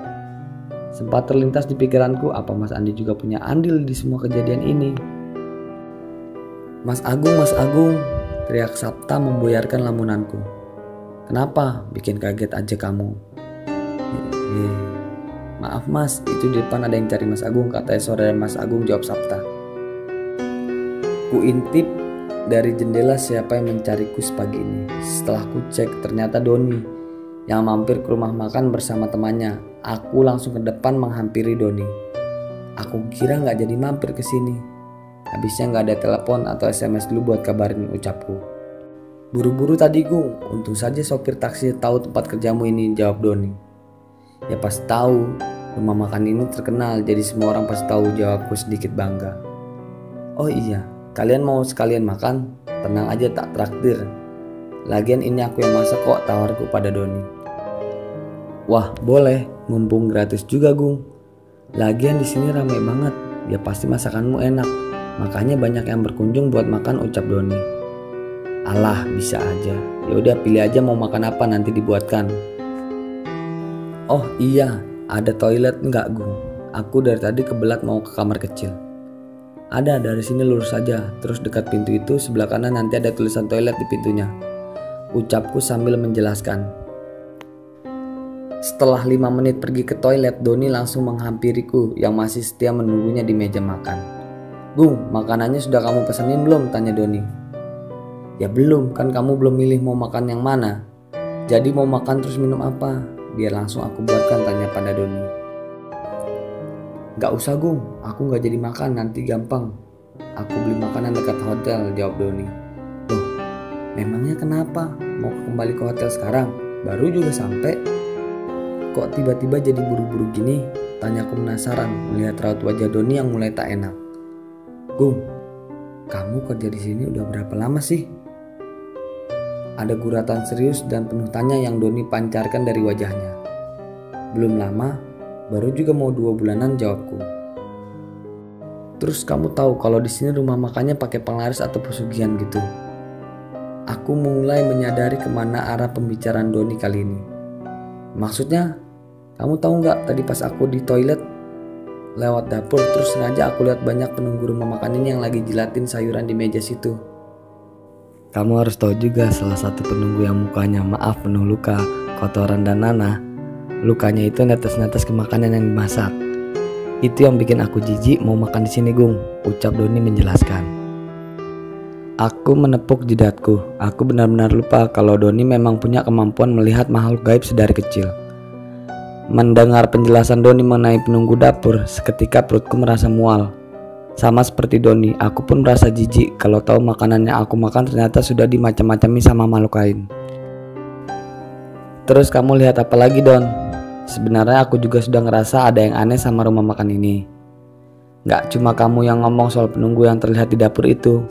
Sempat terlintas di pikiranku apa Mas Andi juga punya andil di semua kejadian ini. Mas Agung, teriak Sapta membuyarkan lamunanku. Kenapa? Bikin kaget aja kamu. Maaf mas, itu di depan ada yang cari Mas Agung, kata saudara Mas Agung, jawab Sapta. Ku intip dari jendela siapa yang mencariku sepagi ini. Setelah ku cek ternyata Doni yang mampir ke rumah makan bersama temannya. Aku langsung ke depan menghampiri Doni. Aku kira gak jadi mampir ke sini. Habisnya gak ada telepon atau SMS dulu buat kabarin ucapku. Buru-buru tadi Gung, untung saja sopir taksi tahu tempat kerjamu ini, jawab Doni. Ya pas tahu, rumah makan ini terkenal jadi semua orang pasti tahu, jawabku sedikit bangga. Oh iya, kalian mau sekalian makan? Tenang aja tak traktir. Lagian ini aku yang masak kok, tawarku pada Doni. Wah boleh, mumpung gratis juga Gung. Lagian di sini ramai banget, ya pasti masakanmu enak. Makanya banyak yang berkunjung buat makan, ucap Doni. Alah bisa aja. Ya udah pilih aja mau makan apa nanti dibuatkan. Oh iya, ada toilet enggak Gung? Aku dari tadi kebelat mau ke kamar kecil. Ada, dari sini lurus saja. Terus dekat pintu itu sebelah kanan nanti ada tulisan toilet di pintunya, ucapku sambil menjelaskan. Setelah 5 menit pergi ke toilet, Doni langsung menghampiriku yang masih setia menunggunya di meja makan. Gung, makanannya sudah kamu pesanin belum? Tanya Doni. Ya belum, kan kamu belum milih mau makan yang mana. Jadi mau makan terus minum apa? Biar langsung aku buatkan, tanya pada Doni. Gak usah Gung, aku gak jadi makan, nanti gampang. Aku beli makanan dekat hotel, jawab Doni. Loh, memangnya kenapa? Mau kembali ke hotel sekarang? Baru juga sampai. Kok tiba-tiba jadi buru-buru gini? Tanyaku penasaran melihat raut wajah Doni yang mulai tak enak. Gung, kamu kerja di sini udah berapa lama sih? Ada guratan serius dan penuh tanya yang Doni pancarkan dari wajahnya. Belum lama, baru juga mau 2 bulanan, jawabku. Terus kamu tahu kalau di sini rumah makannya pakai penglaris atau pesugihan gitu? Aku mulai menyadari kemana arah pembicaraan Doni kali ini. Maksudnya, kamu tahu nggak tadi pas aku di toilet lewat dapur terus sengaja aku lihat banyak penunggu rumah makan ini yang lagi jilatin sayuran di meja situ. Kamu harus tahu juga salah satu penunggu yang mukanya maaf penuh luka, kotoran dan nanah. Lukanya itu netes-netes ke makanan yang dimasak. Itu yang bikin aku jijik mau makan di sini Gung, ucap Doni menjelaskan. Aku menepuk jidatku. Aku benar-benar lupa kalau Doni memang punya kemampuan melihat makhluk gaib sedari kecil. Mendengar penjelasan Doni mengenai penunggu dapur, seketika perutku merasa mual. Sama seperti Doni, aku pun merasa jijik kalau tahu makanan yang aku makan ternyata sudah dimacam-macami sama makhluk lain. Terus kamu lihat apa lagi Don? Sebenarnya aku juga sudah ngerasa ada yang aneh sama rumah makan ini. Gak cuma kamu yang ngomong soal penunggu yang terlihat di dapur itu.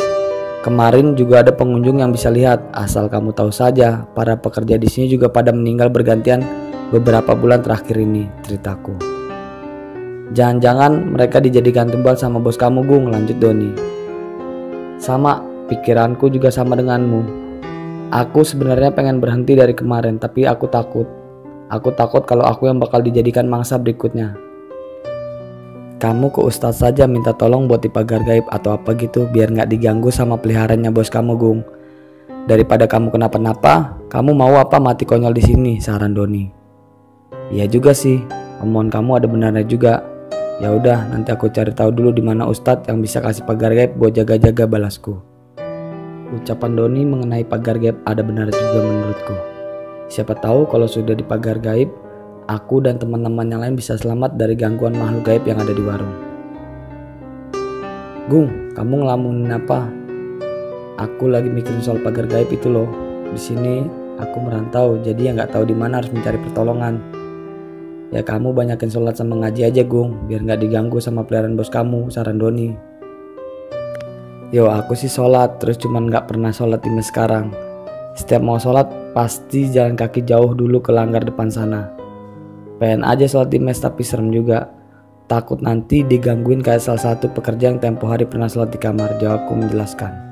Kemarin juga ada pengunjung yang bisa lihat. Asal kamu tahu saja, para pekerja di sini juga pada meninggal bergantian beberapa bulan terakhir ini, ceritaku. Jangan-jangan mereka dijadikan tumbal sama bos kamu Gung, lanjut Doni. Sama, pikiranku juga sama denganmu. Aku sebenarnya pengen berhenti dari kemarin, tapi aku takut. Aku takut kalau aku yang bakal dijadikan mangsa berikutnya. Kamu ke ustadz saja minta tolong buat di pagar gaib atau apa gitu biar gak diganggu sama peliharaannya bos kamu Gung. Daripada kamu kenapa-napa, kamu mau apa mati konyol di sini, saran Doni. Iya juga sih, omongan kamu ada benarnya juga. Ya udah, nanti aku cari tahu dulu di mana Ustadz yang bisa kasih pagar gaib buat jaga-jaga balasku. Ucapan Doni mengenai pagar gaib ada benar juga menurutku. Siapa tahu kalau sudah di pagar gaib, aku dan teman-teman yang lain bisa selamat dari gangguan makhluk gaib yang ada di warung. Gung, kamu ngelamunin apa? Aku lagi mikirin soal pagar gaib itu loh. Di sini aku merantau, jadi ya nggak tahu di mana harus mencari pertolongan. Ya kamu banyakin sholat sama ngaji aja Gung, biar nggak diganggu sama peliharaan bos kamu, saran Doni. Yo aku sih sholat, terus cuman nggak pernah sholat di mes sekarang. Setiap mau sholat pasti jalan kaki jauh dulu ke langgar depan sana. Pengen aja sholat di mes tapi serem juga. Takut nanti digangguin kayak salah satu pekerja yang tempo hari pernah sholat di kamar, jawabku menjelaskan.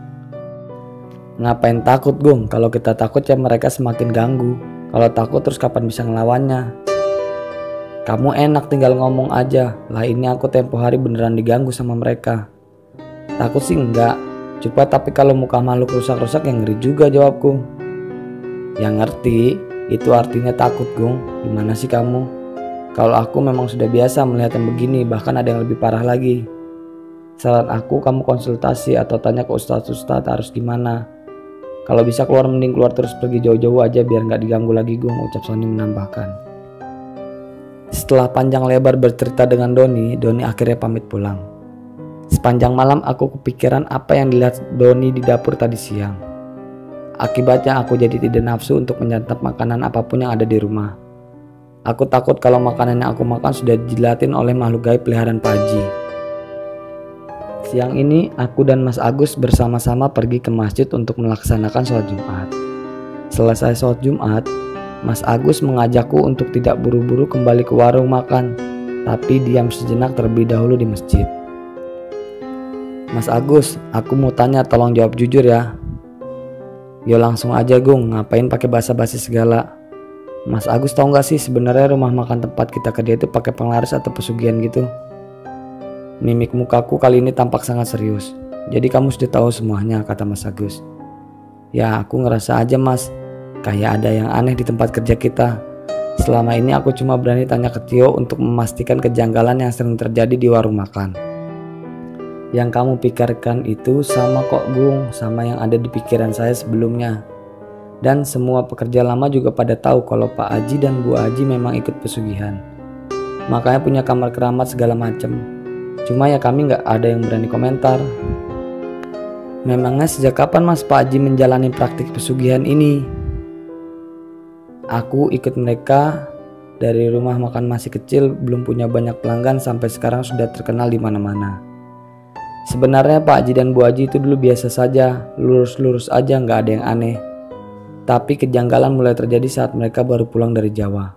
Ngapain takut Gung? Kalau kita takut ya mereka semakin ganggu. Kalau takut terus kapan bisa ngelawannya? Kamu enak tinggal ngomong aja. Lah ini aku tempo hari beneran diganggu sama mereka. Takut sih enggak. Coba tapi kalau muka makhluk rusak-rusak yang ngeri juga, jawabku. Yang ngerti itu artinya takut Gung. Gimana sih kamu? Kalau aku memang sudah biasa melihat yang begini, bahkan ada yang lebih parah lagi. Saran aku kamu konsultasi atau tanya ke ustadz harus gimana. Kalau bisa keluar mending keluar terus pergi jauh-jauh aja biar nggak diganggu lagi Gung, ucap Sony menambahkan. Setelah panjang lebar bercerita dengan Doni akhirnya pamit pulang. Sepanjang malam aku kepikiran apa yang dilihat Doni di dapur tadi siang. Akibatnya aku jadi tidak nafsu untuk menyantap makanan apapun yang ada di rumah. Aku takut kalau makanan yang aku makan sudah dijilatin oleh makhluk gaib peliharaan Pak Haji. Siang ini aku dan Mas Agus bersama-sama pergi ke masjid untuk melaksanakan sholat Jumat. Selesai sholat Jumat, Mas Agus mengajakku untuk tidak buru-buru kembali ke warung makan, tapi diam sejenak terlebih dahulu di masjid. Mas Agus, aku mau tanya, tolong jawab jujur ya. Yo langsung aja Gung, ngapain pakai basa-basi segala. Mas Agus tahu nggak sih sebenarnya rumah makan tempat kita kerja itu pakai penglaris atau pesugihan gitu? Mimik mukaku kali ini tampak sangat serius. Jadi kamu sudah tahu semuanya, kata Mas Agus. Ya aku ngerasa aja Mas, kayak ada yang aneh di tempat kerja kita. Selama ini aku cuma berani tanya ke Tio untuk memastikan kejanggalan yang sering terjadi di warung makan. Yang kamu pikirkan itu sama kok Gung, sama yang ada di pikiran saya sebelumnya. Dan semua pekerja lama juga pada tahu kalau Pak Haji dan Bu Haji memang ikut pesugihan. Makanya punya kamar keramat segala macem. Cuma ya kami nggak ada yang berani komentar. Memangnya sejak kapan Mas Pak Haji menjalani praktik pesugihan ini? Aku ikut mereka dari rumah makan masih kecil, belum punya banyak pelanggan sampai sekarang sudah terkenal di mana-mana. Sebenarnya Pak Haji dan Bu Haji itu dulu biasa saja, lurus-lurus aja, nggak ada yang aneh. Tapi kejanggalan mulai terjadi saat mereka baru pulang dari Jawa.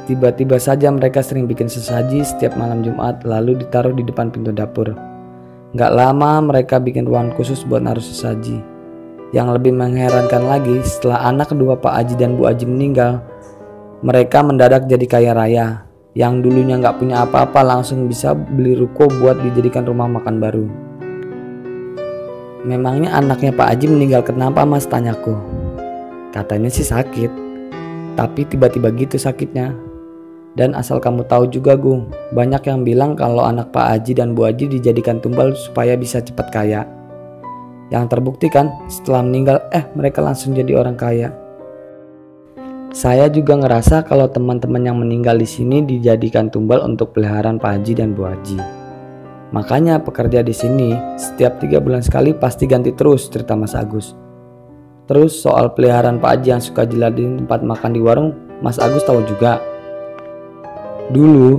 Tiba-tiba saja mereka sering bikin sesaji setiap malam Jumat lalu ditaruh di depan pintu dapur. Nggak lama mereka bikin ruangan khusus buat naruh sesaji. Yang lebih mengherankan lagi, setelah anak kedua Pak Haji dan Bu Haji meninggal, mereka mendadak jadi kaya raya. Yang dulunya nggak punya apa-apa langsung bisa beli ruko buat dijadikan rumah makan baru. Memangnya anaknya Pak Haji meninggal kenapa Mas, tanyaku. Katanya sih sakit, tapi tiba-tiba gitu sakitnya. Dan asal kamu tahu juga Gung, banyak yang bilang kalau anak Pak Haji dan Bu Haji dijadikan tumbal supaya bisa cepat kaya. Yang terbukti kan setelah meninggal mereka langsung jadi orang kaya. Saya juga ngerasa kalau teman-teman yang meninggal di sini dijadikan tumbal untuk peliharaan Pak Haji dan Bu Haji. Makanya pekerja di sini setiap 3 bulan sekali pasti ganti terus, cerita Mas Agus. Terus soal peliharaan Pak Haji yang suka jilatin tempat makan di warung, Mas Agus tahu juga. Dulu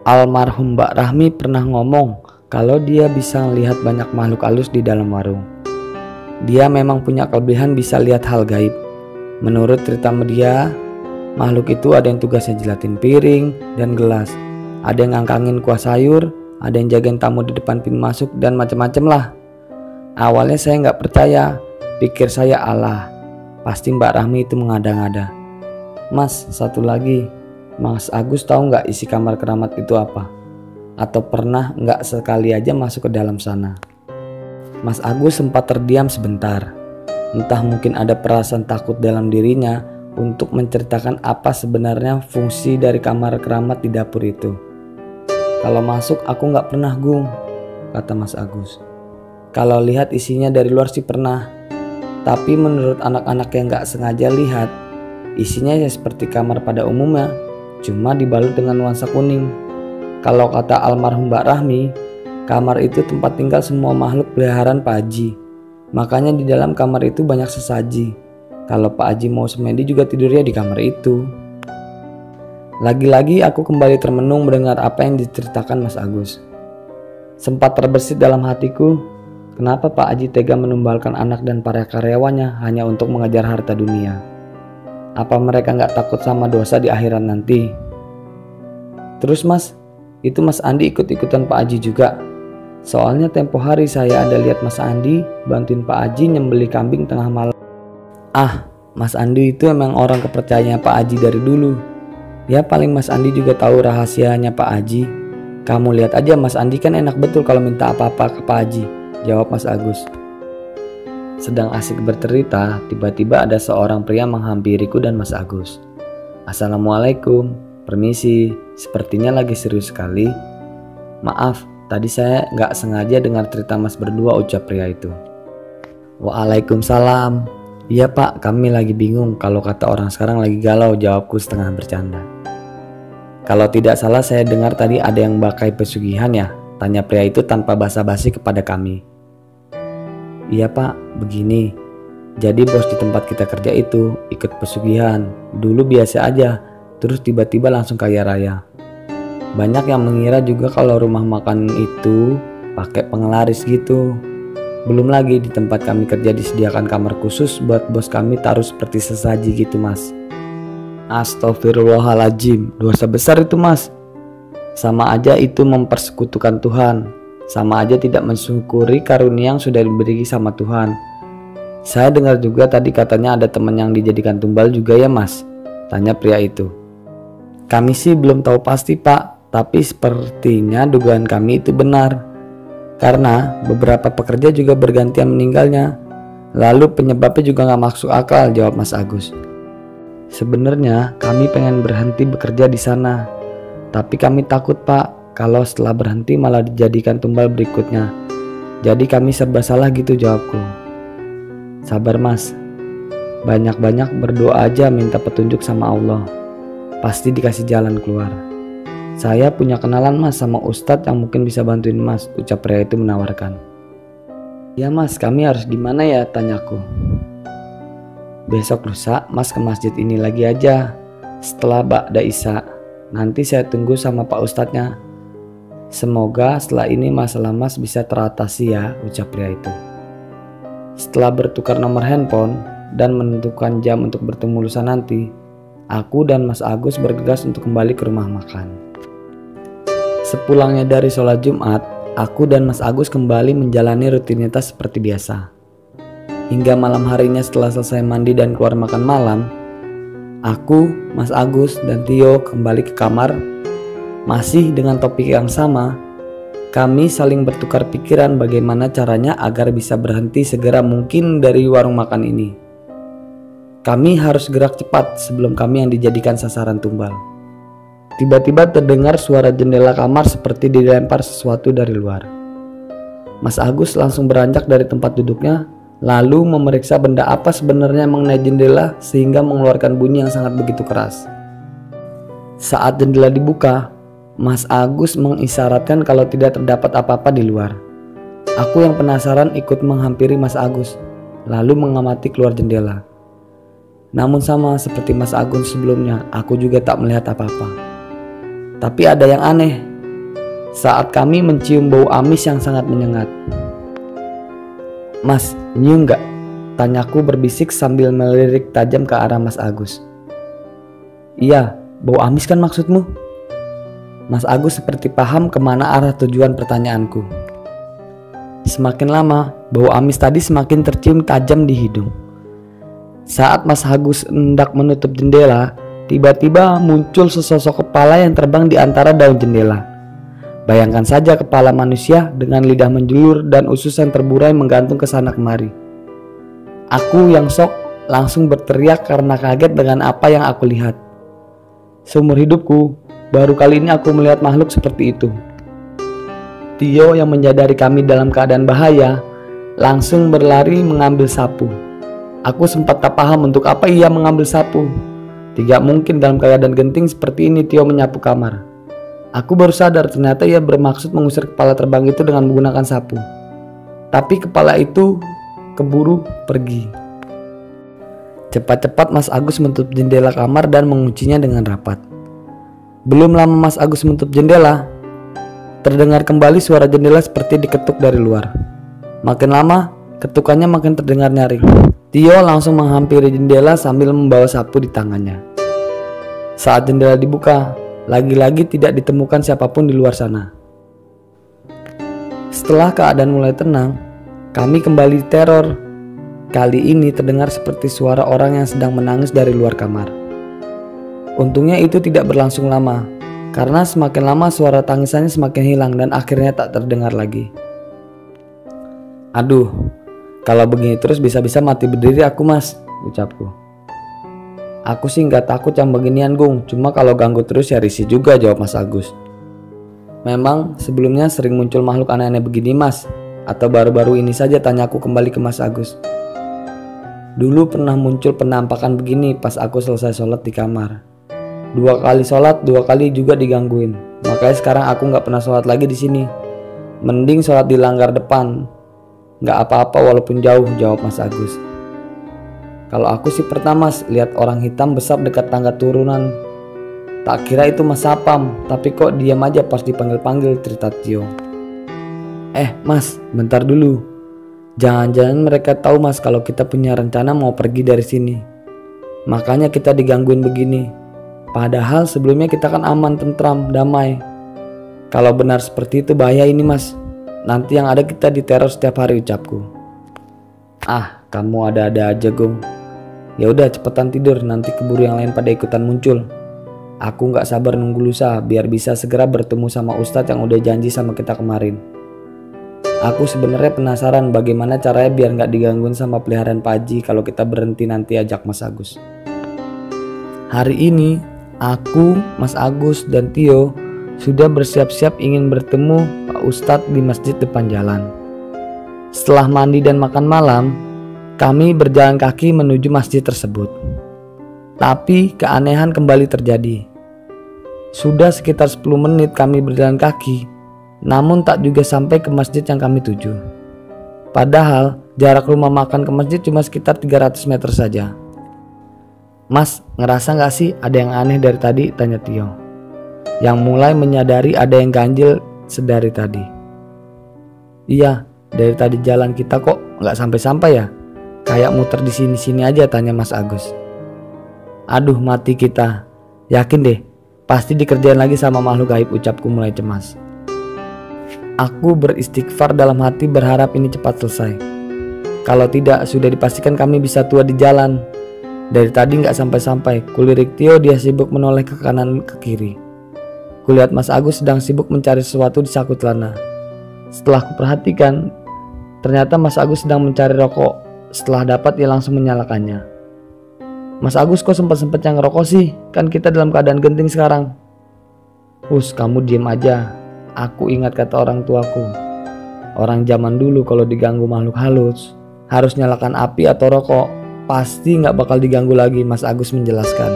almarhum Mbak Rahmi pernah ngomong kalau dia bisa melihat banyak makhluk halus di dalam warung. Dia memang punya kelebihan bisa lihat hal gaib. Menurut cerita media, makhluk itu ada yang tugasnya jilatin piring dan gelas, ada yang ngangkangin kuah sayur, ada yang jagain tamu di depan pintu masuk, dan macam-macam lah. Awalnya saya nggak percaya, pikir saya Allah, pasti Mbak Rahmi itu mengada-ngada. Mas, satu lagi, Mas Agus tahu nggak isi kamar keramat itu apa? Atau pernah nggak sekali aja masuk ke dalam sana? Mas Agus sempat terdiam sebentar. Entah mungkin ada perasaan takut dalam dirinya untuk menceritakan apa sebenarnya fungsi dari kamar keramat di dapur itu. Kalau masuk aku nggak pernah, Gung, kata Mas Agus. Kalau lihat isinya dari luar sih pernah. Tapi menurut anak-anak yang nggak sengaja lihat, isinya ya seperti kamar pada umumnya, cuma dibalut dengan nuansa kuning. Kalau kata almarhum Mbak Rahmi, kamar itu tempat tinggal semua makhluk peliharaan Pak Haji. Makanya di dalam kamar itu banyak sesaji. Kalau Pak Haji mau semedi juga tidurnya di kamar itu. Lagi-lagi aku kembali termenung mendengar apa yang diceritakan Mas Agus. Sempat terbersit dalam hatiku, kenapa Pak Haji tega menumbalkan anak dan para karyawannya hanya untuk mengejar harta dunia? Apa mereka nggak takut sama dosa di akhirat nanti? Terus Mas, itu Mas Andi ikut-ikutan Pak Haji juga? Soalnya tempo hari saya ada lihat Mas Andi bantuin Pak Haji nyembeli kambing tengah malam. Ah, Mas Andi itu emang orang kepercayaannya Pak Haji dari dulu. Ya paling Mas Andi juga tahu rahasianya Pak Haji. Kamu lihat aja Mas Andi kan enak betul kalau minta apa-apa ke Pak Haji, jawab Mas Agus. Sedang asik bercerita, tiba-tiba ada seorang pria menghampiriku dan Mas Agus. Assalamualaikum, permisi, sepertinya lagi serius sekali. Maaf, tadi saya nggak sengaja dengar cerita Mas berdua, ucap pria itu. Waalaikumsalam. Iya Pak, kami lagi bingung, kalau kata orang sekarang lagi galau, jawabku setengah bercanda. Kalau tidak salah saya dengar tadi ada yang bakai pesugihan ya, tanya pria itu tanpa basa-basi kepada kami. Iya Pak, begini. Jadi bos di tempat kita kerja itu ikut pesugihan. Dulu biasa aja, terus tiba-tiba langsung kaya raya. Banyak yang mengira juga kalau rumah makan itu pakai penglaris gitu. Belum lagi di tempat kami kerja disediakan kamar khusus buat bos kami taruh seperti sesaji gitu Mas. Astagfirullahaladzim, dosa besar itu Mas. Sama aja itu mempersekutukan Tuhan. Sama aja tidak mensyukuri karunia yang sudah diberi sama Tuhan. Saya dengar juga tadi katanya ada teman yang dijadikan tumbal juga ya Mas, tanya pria itu. Kami sih belum tahu pasti Pak, tapi sepertinya dugaan kami itu benar. Karena beberapa pekerja juga bergantian meninggalnya. Lalu penyebabnya juga gak masuk akal, jawab Mas Agus. Sebenarnya kami pengen berhenti bekerja di sana. Tapi kami takut Pak, kalau setelah berhenti malah dijadikan tumbal berikutnya. Jadi kami serba salah gitu, jawabku. Sabar Mas, banyak-banyak berdoa aja minta petunjuk sama Allah. Pasti dikasih jalan keluar. Saya punya kenalan Mas sama Ustadz yang mungkin bisa bantuin Mas, ucap pria itu menawarkan. Ya Mas, kami harus gimana ya, tanyaku. Besok lusa Mas ke masjid ini lagi aja, setelah Ba'da Isya. Nanti saya tunggu sama Pak Ustadznya. Semoga setelah ini masalah Mas bisa teratasi ya, ucap pria itu. Setelah bertukar nomor handphone dan menentukan jam untuk bertemu lusa nanti, aku dan Mas Agus bergegas untuk kembali ke rumah makan. Sepulangnya dari sholat Jumat, aku dan Mas Agus kembali menjalani rutinitas seperti biasa. Hingga malam harinya setelah selesai mandi dan keluar makan malam, aku, Mas Agus, dan Tio kembali ke kamar. Masih dengan topik yang sama, kami saling bertukar pikiran bagaimana caranya agar bisa berhenti segera mungkin dari warung makan ini. Kami harus gerak cepat sebelum kami yang dijadikan sasaran tumbal. Tiba-tiba terdengar suara jendela kamar seperti dilempar sesuatu dari luar. Mas Agus langsung beranjak dari tempat duduknya, lalu memeriksa benda apa sebenarnya mengenai jendela sehingga mengeluarkan bunyi yang sangat begitu keras. Saat jendela dibuka, Mas Agus mengisyaratkan kalau tidak terdapat apa-apa di luar. Aku yang penasaran ikut menghampiri Mas Agus, lalu mengamati keluar jendela. Namun sama seperti Mas Agus sebelumnya, aku juga tak melihat apa-apa. Tapi ada yang aneh, saat kami mencium bau amis yang sangat menyengat. Mas, nyium gak? Tanyaku berbisik sambil melirik tajam ke arah Mas Agus. Iya, bau amis kan maksudmu? Mas Agus seperti paham kemana arah tujuan pertanyaanku. Semakin lama, bau amis tadi semakin tercium tajam di hidung. Saat Mas Agus hendak menutup jendela, tiba-tiba muncul sesosok kepala yang terbang di antara daun jendela. Bayangkan saja kepala manusia dengan lidah menjulur dan usus yang terburai menggantung ke sana kemari. Aku yang shock langsung berteriak karena kaget dengan apa yang aku lihat. Seumur hidupku, baru kali ini aku melihat makhluk seperti itu. Tio yang menyadari kami dalam keadaan bahaya, langsung berlari mengambil sapu. Aku sempat tak paham untuk apa ia mengambil sapu. Tidak mungkin dalam keadaan genting seperti ini Tio menyapu kamar. Aku baru sadar ternyata ia bermaksud mengusir kepala terbang itu dengan menggunakan sapu. Tapi kepala itu keburu pergi. Cepat-cepat Mas Agus menutup jendela kamar dan menguncinya dengan rapat. Belum lama Mas Agus menutup jendela, terdengar kembali suara jendela seperti diketuk dari luar. Makin lama, ketukannya makin terdengar nyaring. Tio langsung menghampiri jendela sambil membawa sapu di tangannya. Saat jendela dibuka, lagi-lagi tidak ditemukan siapapun di luar sana. Setelah keadaan mulai tenang, kami kembali diteror. Kali ini terdengar seperti suara orang yang sedang menangis dari luar kamar. Untungnya itu tidak berlangsung lama, karena semakin lama suara tangisannya semakin hilang dan akhirnya tak terdengar lagi. Aduh, kalau begini terus bisa-bisa mati berdiri aku mas, ucapku. Aku sih nggak takut yang beginian Gung, cuma kalau ganggu terus ya risih juga, jawab Mas Agus. Memang sebelumnya sering muncul makhluk aneh-aneh begini mas, atau baru-baru ini saja, tanyaku kembali ke Mas Agus. Dulu pernah muncul penampakan begini pas aku selesai sholat di kamar. 2 kali sholat, 2 kali juga digangguin. Makanya sekarang aku nggak pernah sholat lagi di sini. Mending sholat di langgar depan. Nggak apa-apa walaupun jauh, jawab Mas Agus. Kalau aku sih pertama lihat orang hitam besar dekat tangga turunan. Tak kira itu Mas Sapam, tapi kok diam aja pas dipanggil-panggil, cerita Tio. Mas, bentar dulu. Jangan-jangan mereka tahu mas kalau kita punya rencana mau pergi dari sini. Makanya kita digangguin begini. Padahal sebelumnya kita kan aman, tentram, damai. Kalau benar seperti itu bahaya ini mas. Nanti yang ada kita diteror setiap hari, ucapku. Kamu ada-ada aja Gung. Ya udah cepetan tidur, nanti keburu yang lain pada ikutan muncul. Aku nggak sabar nunggu lusa biar bisa segera bertemu sama Ustadz yang udah janji sama kita kemarin. Aku sebenarnya penasaran bagaimana caranya biar nggak digangguin sama peliharaan Pak Haji kalau kita berhenti nanti, ajak Mas Agus. Hari ini aku, Mas Agus, dan Tio sudah bersiap-siap ingin bertemu Pak Ustadz di masjid depan jalan. Setelah mandi dan makan malam, kami berjalan kaki menuju masjid tersebut. Tapi keanehan kembali terjadi. Sudah sekitar 10 menit kami berjalan kaki, namun tak juga sampai ke masjid yang kami tuju. Padahal jarak rumah makan ke masjid cuma sekitar 300 meter saja. Mas, ngerasa gak sih ada yang aneh dari tadi? Tanya Tio, yang mulai menyadari ada yang ganjil sedari tadi. Iya, dari tadi jalan kita kok gak sampai-sampai ya? Kayak muter di sini-sini aja, tanya Mas Agus. Aduh, mati kita. Yakin deh, pasti dikerjain lagi sama makhluk gaib, ucapku mulai cemas. Aku beristighfar dalam hati berharap ini cepat selesai. Kalau tidak, sudah dipastikan kami bisa tua di jalan. Dari tadi nggak sampai-sampai. Kulirik Tio, dia sibuk menoleh ke kanan ke kiri. Kulihat Mas Agus sedang sibuk mencari sesuatu di saku celana. Setelah kuperhatikan, ternyata Mas Agus sedang mencari rokok. Setelah dapat, ia langsung menyalakannya. Mas Agus kok sempat-sempatnya ngerokok sih? Kan kita dalam keadaan genting sekarang. Kamu diem aja. Aku ingat kata orang tuaku. Orang zaman dulu kalau diganggu makhluk halus harus nyalakan api atau rokok. Pasti gak bakal diganggu lagi, Mas Agus menjelaskan.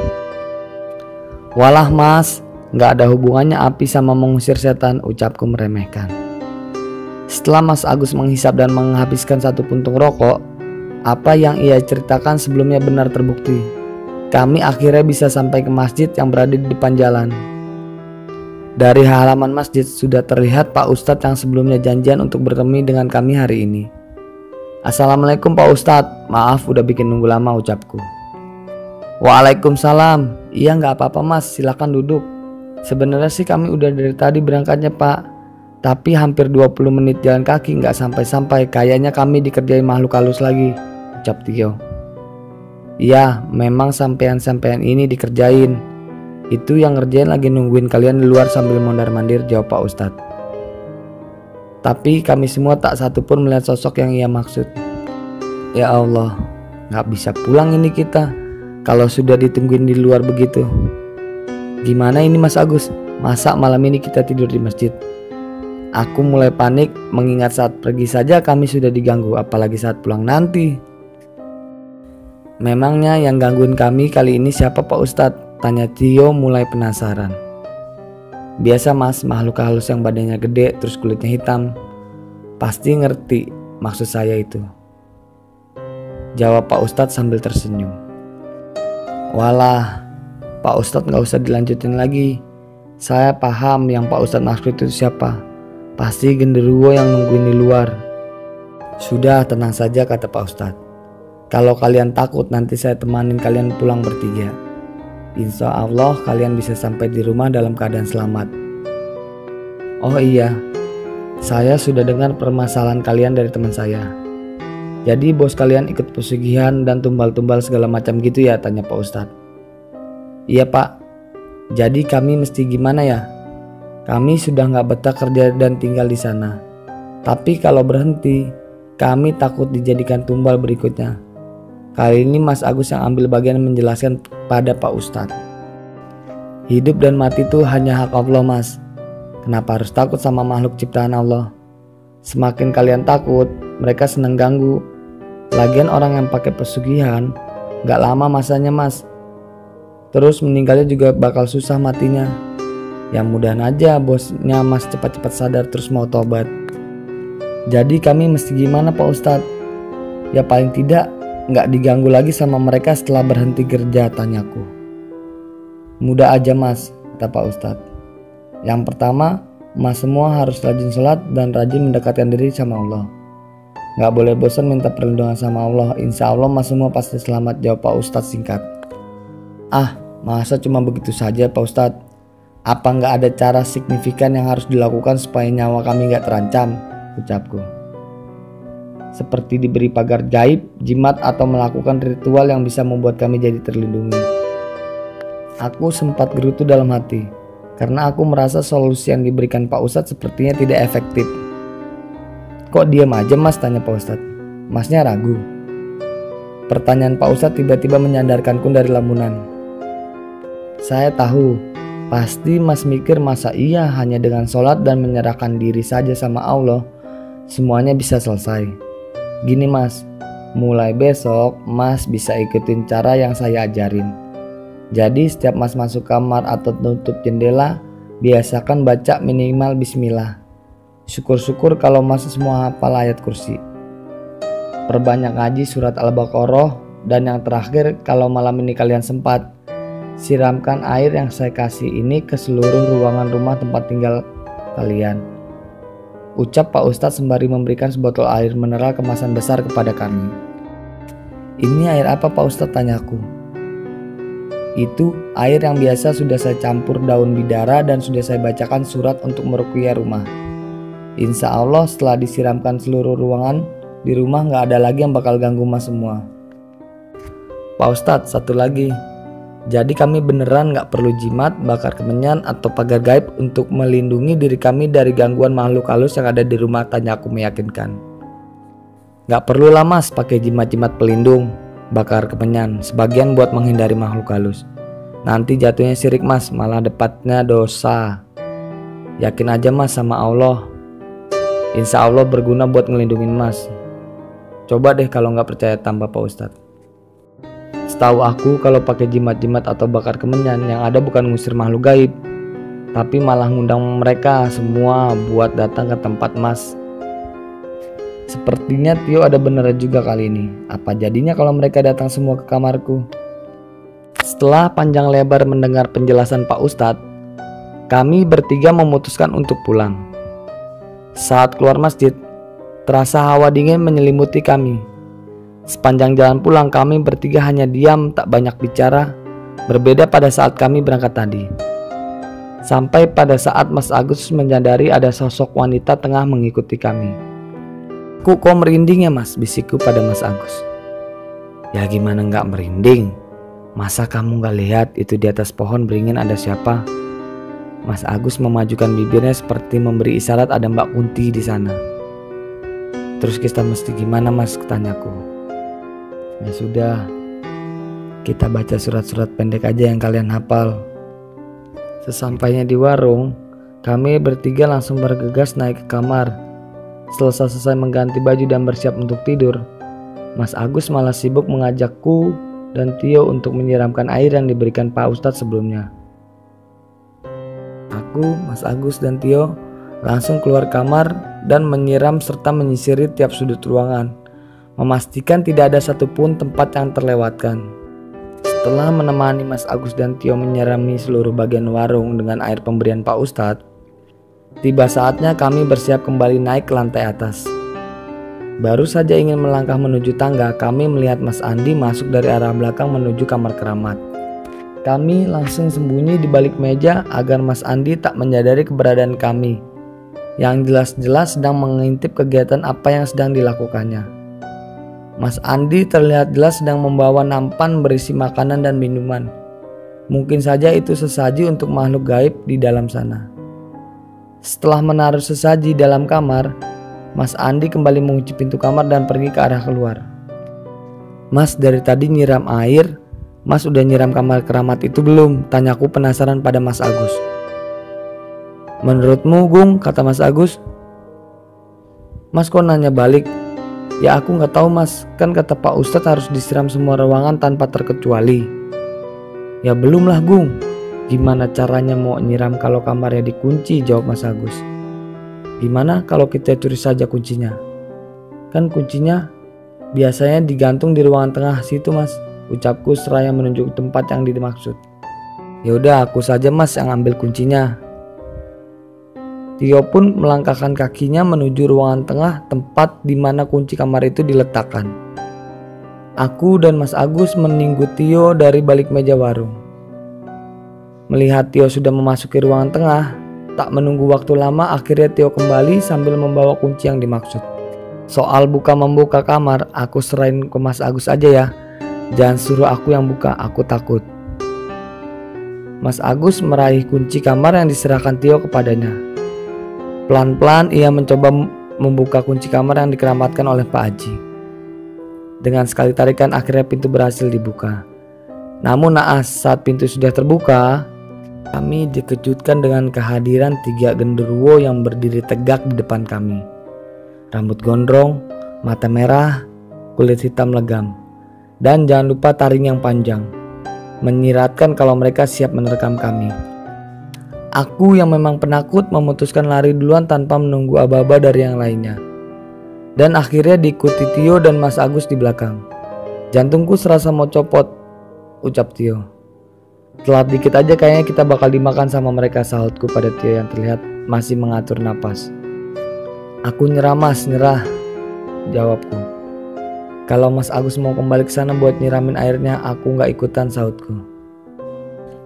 Walah mas, gak ada hubungannya api sama mengusir setan, ucapku meremehkan. Setelah Mas Agus menghisap dan menghabiskan 1 puntung rokok, apa yang ia ceritakan sebelumnya benar terbukti. Kami akhirnya bisa sampai ke masjid yang berada di depan jalan. Dari halaman masjid sudah terlihat Pak Ustadz yang sebelumnya janjian untuk bertemu dengan kami hari ini. Assalamualaikum Pak Ustadz, maaf udah bikin nunggu lama, ucapku. Waalaikumsalam. Iya nggak apa-apa mas, silakan duduk. Sebenarnya sih kami udah dari tadi berangkatnya pak, tapi hampir 20 menit jalan kaki nggak sampai-sampai. Kayaknya kami dikerjain makhluk halus lagi, ucap Tio. Iya, memang sampean-sampean ini dikerjain. Itu yang ngerjain lagi nungguin kalian di luar sambil mondar-mandir, jawab Pak Ustadz. Tapi kami semua tak satu pun melihat sosok yang ia maksud. Ya Allah, Nggak bisa pulang ini kita kalau sudah ditungguin di luar begitu. Gimana ini Mas Agus? Masa malam ini kita tidur di masjid? Aku mulai panik mengingat saat pergi saja kami sudah diganggu, apalagi saat pulang nanti. Memangnya yang gangguin kami kali ini siapa Pak Ustadz? Tanya Tio mulai penasaran. Biasa Mas, makhluk halus yang badannya gede terus kulitnya hitam. Pasti ngerti maksud saya itu, jawab Pak Ustadz sambil tersenyum. Walah, Pak Ustadz gak usah dilanjutin lagi. Saya paham yang Pak Ustadz maksud itu siapa. Pasti genderuwo yang nungguin di luar. Sudah, tenang saja kata Pak Ustadz. Kalau kalian takut nanti saya temanin kalian pulang bertiga. Insya Allah kalian bisa sampai di rumah dalam keadaan selamat. Oh iya, saya sudah dengar permasalahan kalian dari teman saya. Jadi bos kalian ikut pesugihan dan tumbal-tumbal segala macam gitu ya? Tanya Pak Ustadz. Iya Pak, jadi kami mesti gimana ya? Kami sudah gak betah kerja dan tinggal di sana. Tapi kalau berhenti, kami takut dijadikan tumbal berikutnya. Kali ini Mas Agus yang ambil bagian menjelaskan pada Pak Ustadz. Hidup dan mati itu hanya hak Allah Mas. Kenapa harus takut sama makhluk ciptaan Allah? Semakin kalian takut, mereka senang ganggu. Lagian orang yang pakai pesugihan gak lama masanya Mas. Terus meninggalnya juga bakal susah matinya. Ya mudahan aja bosnya Mas cepat-cepat sadar terus mau tobat. Jadi kami mesti gimana Pak Ustadz? Ya paling tidak gak diganggu lagi sama mereka setelah berhenti kerja, tanyaku. Mudah aja Mas, kata Pak Ustadz. Yang pertama, Mas semua harus rajin sholat dan rajin mendekatkan diri sama Allah. Gak boleh bosan minta perlindungan sama Allah. Insya Allah Mas semua pasti selamat, jawab Pak Ustadz singkat. Ah, masa cuma begitu saja Pak Ustadz? Apa gak ada cara signifikan yang harus dilakukan supaya nyawa kami gak terancam? Ucapku. Seperti diberi pagar gaib, jimat atau melakukan ritual yang bisa membuat kami jadi terlindungi. Aku sempat gerutu dalam hati, karena aku merasa solusi yang diberikan Pak Ustadz sepertinya tidak efektif. Kok diam aja Mas? Tanya Pak Ustadz. Masnya ragu. Pertanyaan Pak Ustadz tiba-tiba menyadarkanku dari lamunan. Saya tahu, pasti Mas mikir masa iya hanya dengan sholat dan menyerahkan diri saja sama Allah semuanya bisa selesai. Gini Mas, mulai besok Mas bisa ikutin cara yang saya ajarin. Jadi setiap Mas masuk kamar atau tutup jendela, biasakan baca minimal bismillah. Syukur-syukur kalau Mas semua hafal ayat kursi. Perbanyak ngaji surat Al-Baqarah. Dan yang terakhir, kalau malam ini kalian sempat, siramkan air yang saya kasih ini ke seluruh ruangan rumah tempat tinggal kalian. Ucap Pak Ustadz sembari memberikan sebotol air mineral kemasan besar kepada kami. Ini air apa Pak Ustadz? Tanyaku. Itu air yang biasa sudah saya campur daun bidara dan sudah saya bacakan surat untuk meruqyah rumah. Insya Allah setelah disiramkan seluruh ruangan di rumah gak ada lagi yang bakal ganggu Mas semua. Pak Ustadz, satu lagi. Jadi kami beneran gak perlu jimat, bakar kemenyan atau pagar gaib untuk melindungi diri kami dari gangguan makhluk halus yang ada di rumah? Tanya aku meyakinkan. Gak perlu lah Mas pakai jimat-jimat pelindung, bakar kemenyan, sebagian buat menghindari makhluk halus. Nanti jatuhnya syirik Mas, malah dapatnya dosa. Yakin aja Mas sama Allah. Insya Allah berguna buat ngelindungin Mas. Coba deh kalau nggak percaya, tambah Pak Ustadz. Setahu aku kalau pakai jimat-jimat atau bakar kemenyan yang ada bukan ngusir makhluk gaib, tapi malah ngundang mereka semua buat datang ke tempat Mas. Sepertinya Tio ada beneran juga kali ini. Apa jadinya kalau mereka datang semua ke kamarku? Setelah panjang lebar mendengar penjelasan Pak Ustadz, kami bertiga memutuskan untuk pulang. Saat keluar masjid, terasa hawa dingin menyelimuti kami. Sepanjang jalan pulang kami bertiga hanya diam, tak banyak bicara. Berbeda pada saat kami berangkat tadi. Sampai pada saat Mas Agus menyadari ada sosok wanita tengah mengikuti kami. Kok merinding ya Mas? Bisikku pada Mas Agus. Ya gimana nggak merinding? Masa kamu nggak lihat itu di atas pohon beringin ada siapa? Mas Agus memajukan bibirnya seperti memberi isyarat ada Mbak Kunti di sana. Terus kita mesti gimana Mas? Tanyaku. Ya sudah, kita baca surat-surat pendek aja yang kalian hafal. Sesampainya di warung, kami bertiga langsung bergegas naik ke kamar. Selesai mengganti baju dan bersiap untuk tidur, Mas Agus malah sibuk mengajakku dan Tio untuk menyiramkan air yang diberikan Pak Ustadz sebelumnya. Aku, Mas Agus, dan Tio langsung keluar kamar dan menyiram serta menyisiri tiap sudut ruangan, memastikan tidak ada satupun tempat yang terlewatkan. Setelah menemani Mas Agus dan Tio menyirami seluruh bagian warung dengan air pemberian Pak Ustadz, tiba saatnya kami bersiap kembali naik ke lantai atas. Baru saja ingin melangkah menuju tangga, kami melihat Mas Andi masuk dari arah belakang menuju kamar keramat. Kami langsung sembunyi di balik meja agar Mas Andi tak menyadari keberadaan kami, yang jelas-jelas sedang mengintip kegiatan apa yang sedang dilakukannya. Mas Andi terlihat jelas sedang membawa nampan berisi makanan dan minuman. Mungkin saja itu sesaji untuk makhluk gaib di dalam sana. Setelah menaruh sesaji dalam kamar, Mas Andi kembali mengunci pintu kamar dan pergi ke arah keluar. Mas, dari tadi nyiram air, Mas udah nyiram kamar keramat itu belum? Tanyaku penasaran pada Mas Agus. Menurutmu, Gung, kata Mas Agus. Mas kok nanya balik? Ya aku nggak tahu Mas, kan kata Pak Ustadz harus disiram semua ruangan tanpa terkecuali. Ya belum lah Gung, gimana caranya mau nyiram kalau kamarnya dikunci, jawab Mas Agus. Gimana kalau kita curi saja kuncinya? Kan kuncinya biasanya digantung di ruangan tengah situ Mas, ucapku seraya menunjuk tempat yang dimaksud. Ya udah aku saja Mas yang ambil kuncinya. Tio pun melangkahkan kakinya menuju ruangan tengah tempat di mana kunci kamar itu diletakkan. Aku dan Mas Agus menunggu Tio dari balik meja warung. Melihat Tio sudah memasuki ruangan tengah, tak menunggu waktu lama akhirnya Tio kembali sambil membawa kunci yang dimaksud. Soal buka-membuka kamar, aku serahin ke Mas Agus aja ya. Jangan suruh aku yang buka, aku takut. Mas Agus meraih kunci kamar yang diserahkan Tio kepadanya. Pelan-pelan ia mencoba membuka kunci kamar yang dikeramatkan oleh Pak Haji. Dengan sekali tarikan akhirnya pintu berhasil dibuka. Namun naas saat pintu sudah terbuka, kami dikejutkan dengan kehadiran 3 genderuwo yang berdiri tegak di depan kami. Rambut gondrong, mata merah, kulit hitam legam, dan jangan lupa taring yang panjang, menyiratkan kalau mereka siap menerkam kami. Aku yang memang penakut memutuskan lari duluan tanpa menunggu aba-aba dari yang lainnya. Dan akhirnya diikuti Tio dan Mas Agus di belakang. Jantungku serasa mau copot, ucap Tio. Telat dikit aja kayaknya kita bakal dimakan sama mereka, sahutku pada Tio yang terlihat masih mengatur napas. Aku nyerah Mas, nyerah, jawabku. Kalau Mas Agus mau kembali ke sana buat nyiramin airnya, aku gak ikutan, sahutku.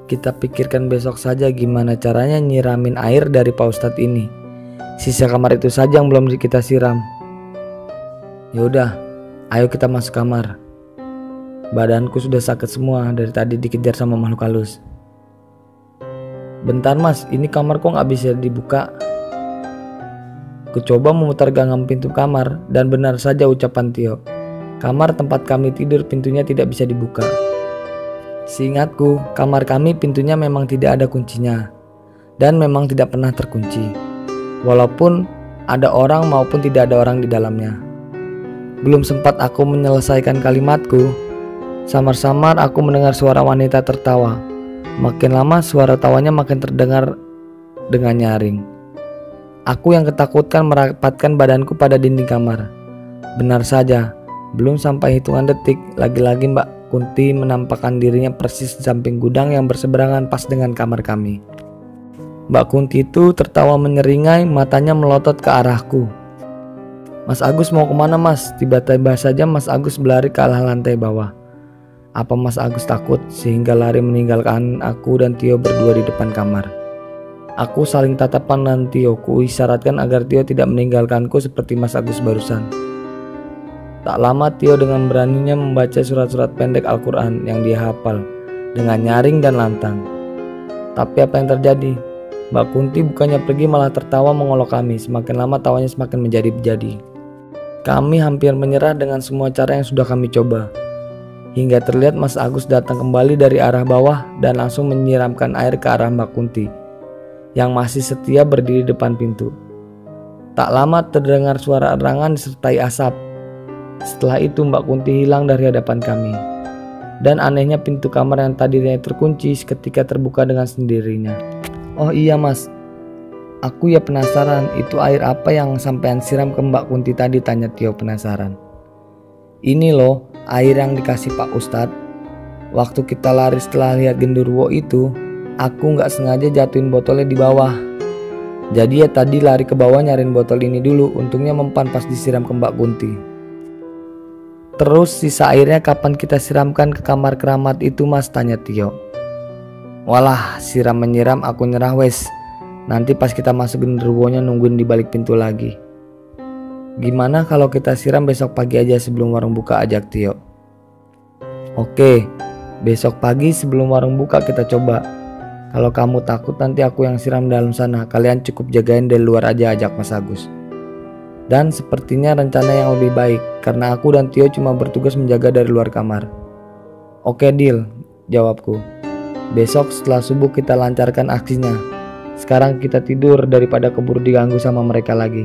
Kita pikirkan besok saja gimana caranya nyiramin air dari Pak Ustadz ini. Sisa kamar itu saja yang belum kita siram. Yaudah, ayo kita masuk kamar. Badanku sudah sakit semua dari tadi dikejar sama makhluk halus. Bentar Mas, ini kamar kok gak bisa dibuka? Kucoba memutar genggam pintu kamar dan benar saja ucapan Tio. Kamar tempat kami tidur pintunya tidak bisa dibuka. Seingatku, kamar kami pintunya memang tidak ada kuncinya dan memang tidak pernah terkunci, walaupun ada orang maupun tidak ada orang di dalamnya. Belum sempat aku menyelesaikan kalimatku, samar-samar aku mendengar suara wanita tertawa. Makin lama suara tawanya makin terdengar dengan nyaring. Aku yang ketakutan merapatkan badanku pada dinding kamar. Benar saja, belum sampai hitungan detik, lagi-lagi Mbak Kunti menampakkan dirinya persis di samping gudang yang berseberangan pas dengan kamar kami. Mbak Kunti itu tertawa menyeringai, matanya melotot ke arahku. Mas Agus mau kemana Mas? Tiba-tiba saja Mas Agus berlari ke arah lantai bawah. Apa Mas Agus takut sehingga lari meninggalkan aku dan Tio berdua di depan kamar? Aku saling tatapan dengan Tio, ku isyaratkan agar Tio tidak meninggalkanku seperti Mas Agus barusan. Tak lama Tio dengan beraninya membaca surat-surat pendek Al-Quran yang dia hafal dengan nyaring dan lantang. Tapi apa yang terjadi? Mbak Kunti bukannya pergi malah tertawa mengolok kami. Semakin lama tawanya semakin menjadi-jadi. Kami hampir menyerah dengan semua cara yang sudah kami coba. hingga terlihat Mas Agus datang kembali dari arah bawah dan langsung menyiramkan air ke arah Mbak Kunti yang masih setia berdiri depan pintu. Tak lama terdengar suara erangan disertai asap. Setelah itu Mbak Kunti hilang dari hadapan kami. Dan anehnya pintu kamar yang tadinya terkunci seketika terbuka dengan sendirinya. Oh iya Mas, aku ya penasaran, itu air apa yang sampean siram ke Mbak Kunti tadi, tanya Tio penasaran. Ini loh air yang dikasih Pak Ustadz. Waktu kita lari setelah lihat genderuwo itu, aku nggak sengaja jatuhin botolnya di bawah. Jadi ya tadi lari ke bawah nyariin botol ini dulu, untungnya mempan pas disiram ke Mbak Kunti. Terus sisa airnya kapan kita siramkan ke kamar keramat itu Mas, tanya Tio. Walah, siram menyiram aku nyerah wes. Nanti pas kita masuk genderuwonya nungguin di balik pintu lagi. Gimana kalau kita siram besok pagi aja sebelum warung buka, ajak Tio. Oke, besok pagi sebelum warung buka kita coba. Kalau kamu takut nanti aku yang siram dalam sana, kalian cukup jagain dari luar aja, ajak Mas Agus. Dan sepertinya rencana yang lebih baik, karena aku dan Tio cuma bertugas menjaga dari luar kamar. Oke deal, jawabku. Besok setelah subuh kita lancarkan aksinya. Sekarang kita tidur daripada keburu diganggu sama mereka lagi.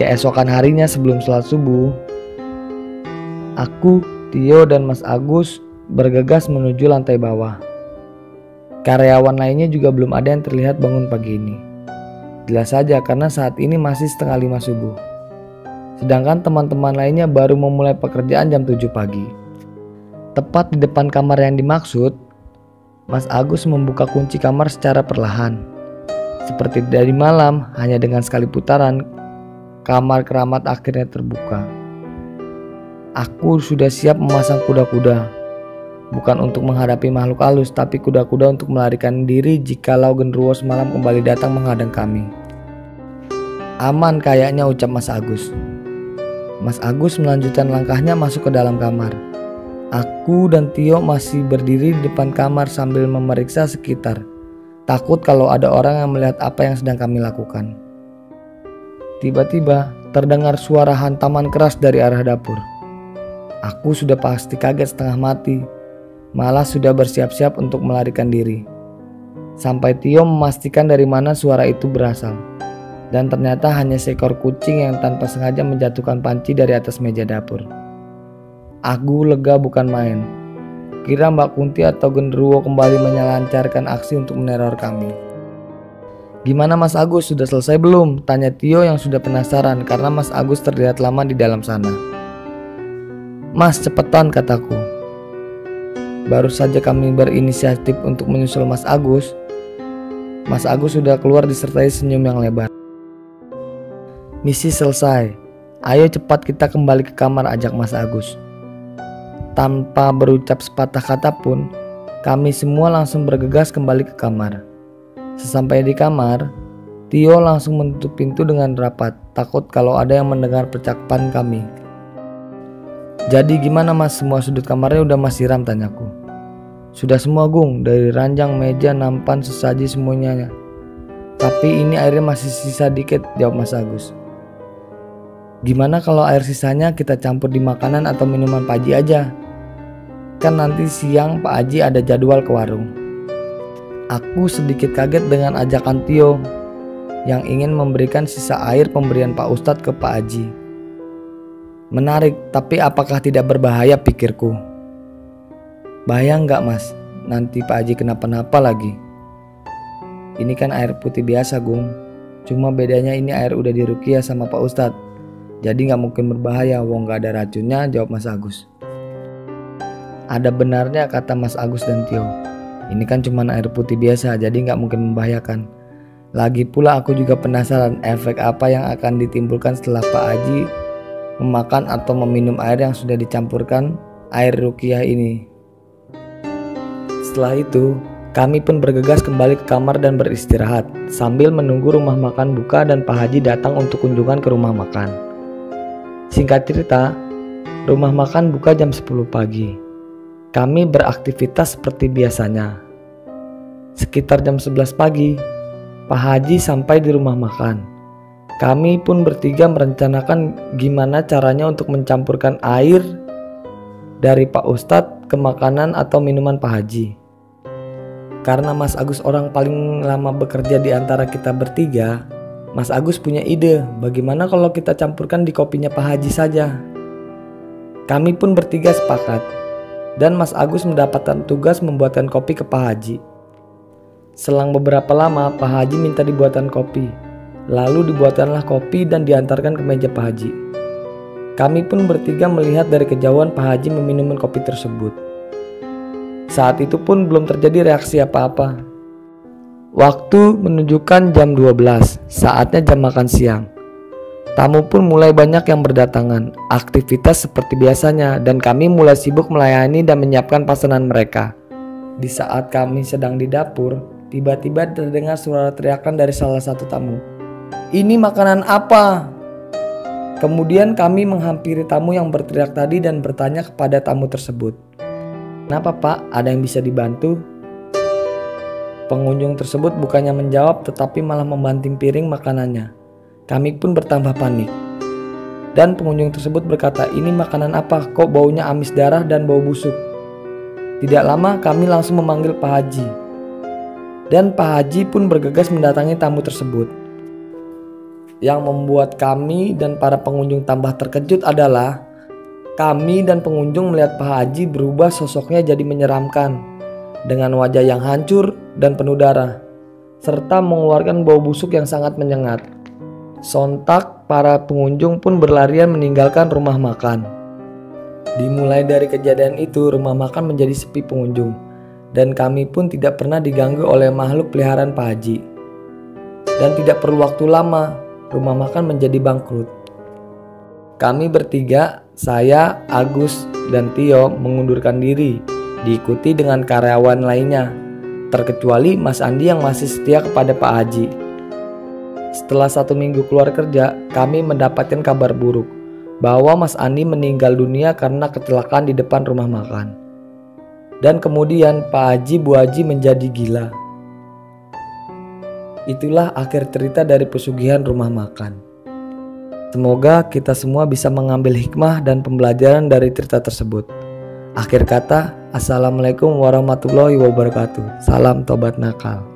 Keesokan harinya sebelum sholat subuh, aku, Tio, dan Mas Agus bergegas menuju lantai bawah. Karyawan lainnya juga belum ada yang terlihat bangun pagi ini. Jelas saja karena saat ini masih setengah 5 subuh. Sedangkan teman-teman lainnya baru memulai pekerjaan jam 7 pagi. Tepat di depan kamar yang dimaksud, Mas Agus membuka kunci kamar secara perlahan. Seperti dari malam, hanya dengan sekali putaran, kamar keramat akhirnya terbuka. Aku sudah siap memasang kuda-kuda. Bukan untuk menghadapi makhluk halus, tapi kuda-kuda untuk melarikan diri jikalau genderuwo semalam kembali datang menghadang kami. Aman kayaknya, ucap Mas Agus. Mas Agus melanjutkan langkahnya masuk ke dalam kamar. Aku dan Tio masih berdiri di depan kamar sambil memeriksa sekitar. Takut kalau ada orang yang melihat apa yang sedang kami lakukan. Tiba-tiba terdengar suara hantaman keras dari arah dapur. Aku sudah pasti kaget setengah mati. Malah sudah bersiap-siap untuk melarikan diri. Sampai Tio memastikan dari mana suara itu berasal. Dan ternyata hanya seekor kucing yang tanpa sengaja menjatuhkan panci dari atas meja dapur. Aku lega bukan main. Kira Mbak Kunti atau genderuwo kembali melancarkan aksi untuk meneror kami. Gimana Mas Agus, sudah selesai belum? Tanya Tio yang sudah penasaran karena Mas Agus terlihat lama di dalam sana. Mas, cepetan, kataku. Baru saja kami berinisiatif untuk menyusul Mas Agus sudah keluar disertai senyum yang lebar. Misi selesai. Ayo cepat kita kembali ke kamar, ajak Mas Agus. Tanpa berucap sepatah kata pun, kami semua langsung bergegas kembali ke kamar. Sesampai di kamar, Tio langsung menutup pintu dengan rapat, takut kalau ada yang mendengar percakapan kami. Jadi gimana Mas, semua sudut kamarnya udah Mas siram, tanyaku. Sudah semua Gung, dari ranjang, meja, nampan, sesaji semuanya. Tapi ini airnya masih sisa dikit, jawab Mas Agus. Gimana kalau air sisanya kita campur di makanan atau minuman Pak Haji aja? Kan nanti siang Pak Haji ada jadwal ke warung. Aku sedikit kaget dengan ajakan Tio yang ingin memberikan sisa air pemberian Pak Ustadz ke Pak Haji. Menarik, tapi apakah tidak berbahaya, pikirku. Bahaya enggak Mas? Nanti Pak Haji kenapa-napa lagi. Ini kan air putih biasa Gung. Cuma bedanya ini air udah diruqyah sama Pak Ustadz. Jadi gak mungkin berbahaya, wong gak ada racunnya, jawab Mas Agus. Ada benarnya kata Mas Agus dan Tio. Ini kan cuma air putih biasa, jadi gak mungkin membahayakan. Lagi pula aku juga penasaran efek apa yang akan ditimbulkan setelah Pak Haji memakan atau meminum air yang sudah dicampurkan air ruqyah ini. Setelah itu, kami pun bergegas kembali ke kamar dan beristirahat sambil menunggu rumah makan buka dan Pak Haji datang untuk kunjungan ke rumah makan. Singkat cerita, rumah makan buka jam 10 pagi. Kami beraktivitas seperti biasanya. Sekitar jam 11 pagi, Pak Haji sampai di rumah makan. Kami pun bertiga merencanakan gimana caranya untuk mencampurkan air dari Pak Ustadz ke makanan atau minuman Pak Haji. Karena Mas Agus orang paling lama bekerja di antara kita bertiga, Mas Agus punya ide bagaimana kalau kita campurkan di kopinya Pak Haji saja. Kami pun bertiga sepakat dan Mas Agus mendapatkan tugas membuatkan kopi ke Pak Haji. Selang beberapa lama Pak Haji minta dibuatkan kopi. Lalu dibuatkanlah kopi dan diantarkan ke meja Pak Haji. Kami pun bertiga melihat dari kejauhan Pak Haji meminum kopi tersebut. Saat itu pun belum terjadi reaksi apa-apa. Waktu menunjukkan jam 12, saatnya jam makan siang. Tamu pun mulai banyak yang berdatangan, aktivitas seperti biasanya, dan kami mulai sibuk melayani dan menyiapkan pesanan mereka. Di saat kami sedang di dapur, tiba-tiba terdengar suara teriakan dari salah satu tamu. "Ini makanan apa?" Kemudian kami menghampiri tamu yang berteriak tadi dan bertanya kepada tamu tersebut, "Kenapa Pak? Ada yang bisa dibantu?" Pengunjung tersebut bukannya menjawab tetapi malah membanting piring makanannya. Kami pun bertambah panik. Dan pengunjung tersebut berkata, "Ini makanan apa? Kok baunya amis darah dan bau busuk?" Tidak lama kami langsung memanggil Pak Haji. Dan Pak Haji pun bergegas mendatangi tamu tersebut. Yang membuat kami dan para pengunjung tambah terkejut adalah kami dan pengunjung melihat Pak Haji berubah sosoknya jadi menyeramkan dengan wajah yang hancur dan penuh darah serta mengeluarkan bau busuk yang sangat menyengat. Sontak para pengunjung pun berlarian meninggalkan rumah makan. Dimulai dari kejadian itu rumah makan menjadi sepi pengunjung dan kami pun tidak pernah diganggu oleh makhluk peliharaan Pak Haji. Dan tidak perlu waktu lama rumah makan menjadi bangkrut. Kami bertiga, saya, Agus, dan Tio mengundurkan diri, diikuti dengan karyawan lainnya, terkecuali Mas Andi yang masih setia kepada Pak Haji. Setelah 1 minggu keluar kerja, kami mendapatkan kabar buruk bahwa Mas Andi meninggal dunia karena kecelakaan di depan rumah makan. Dan kemudian Pak Haji Bu Haji menjadi gila. Itulah akhir cerita dari pesugihan rumah makan. Semoga kita semua bisa mengambil hikmah dan pembelajaran dari cerita tersebut. Akhir kata, Assalamualaikum warahmatullahi wabarakatuh. Salam tobat nakal.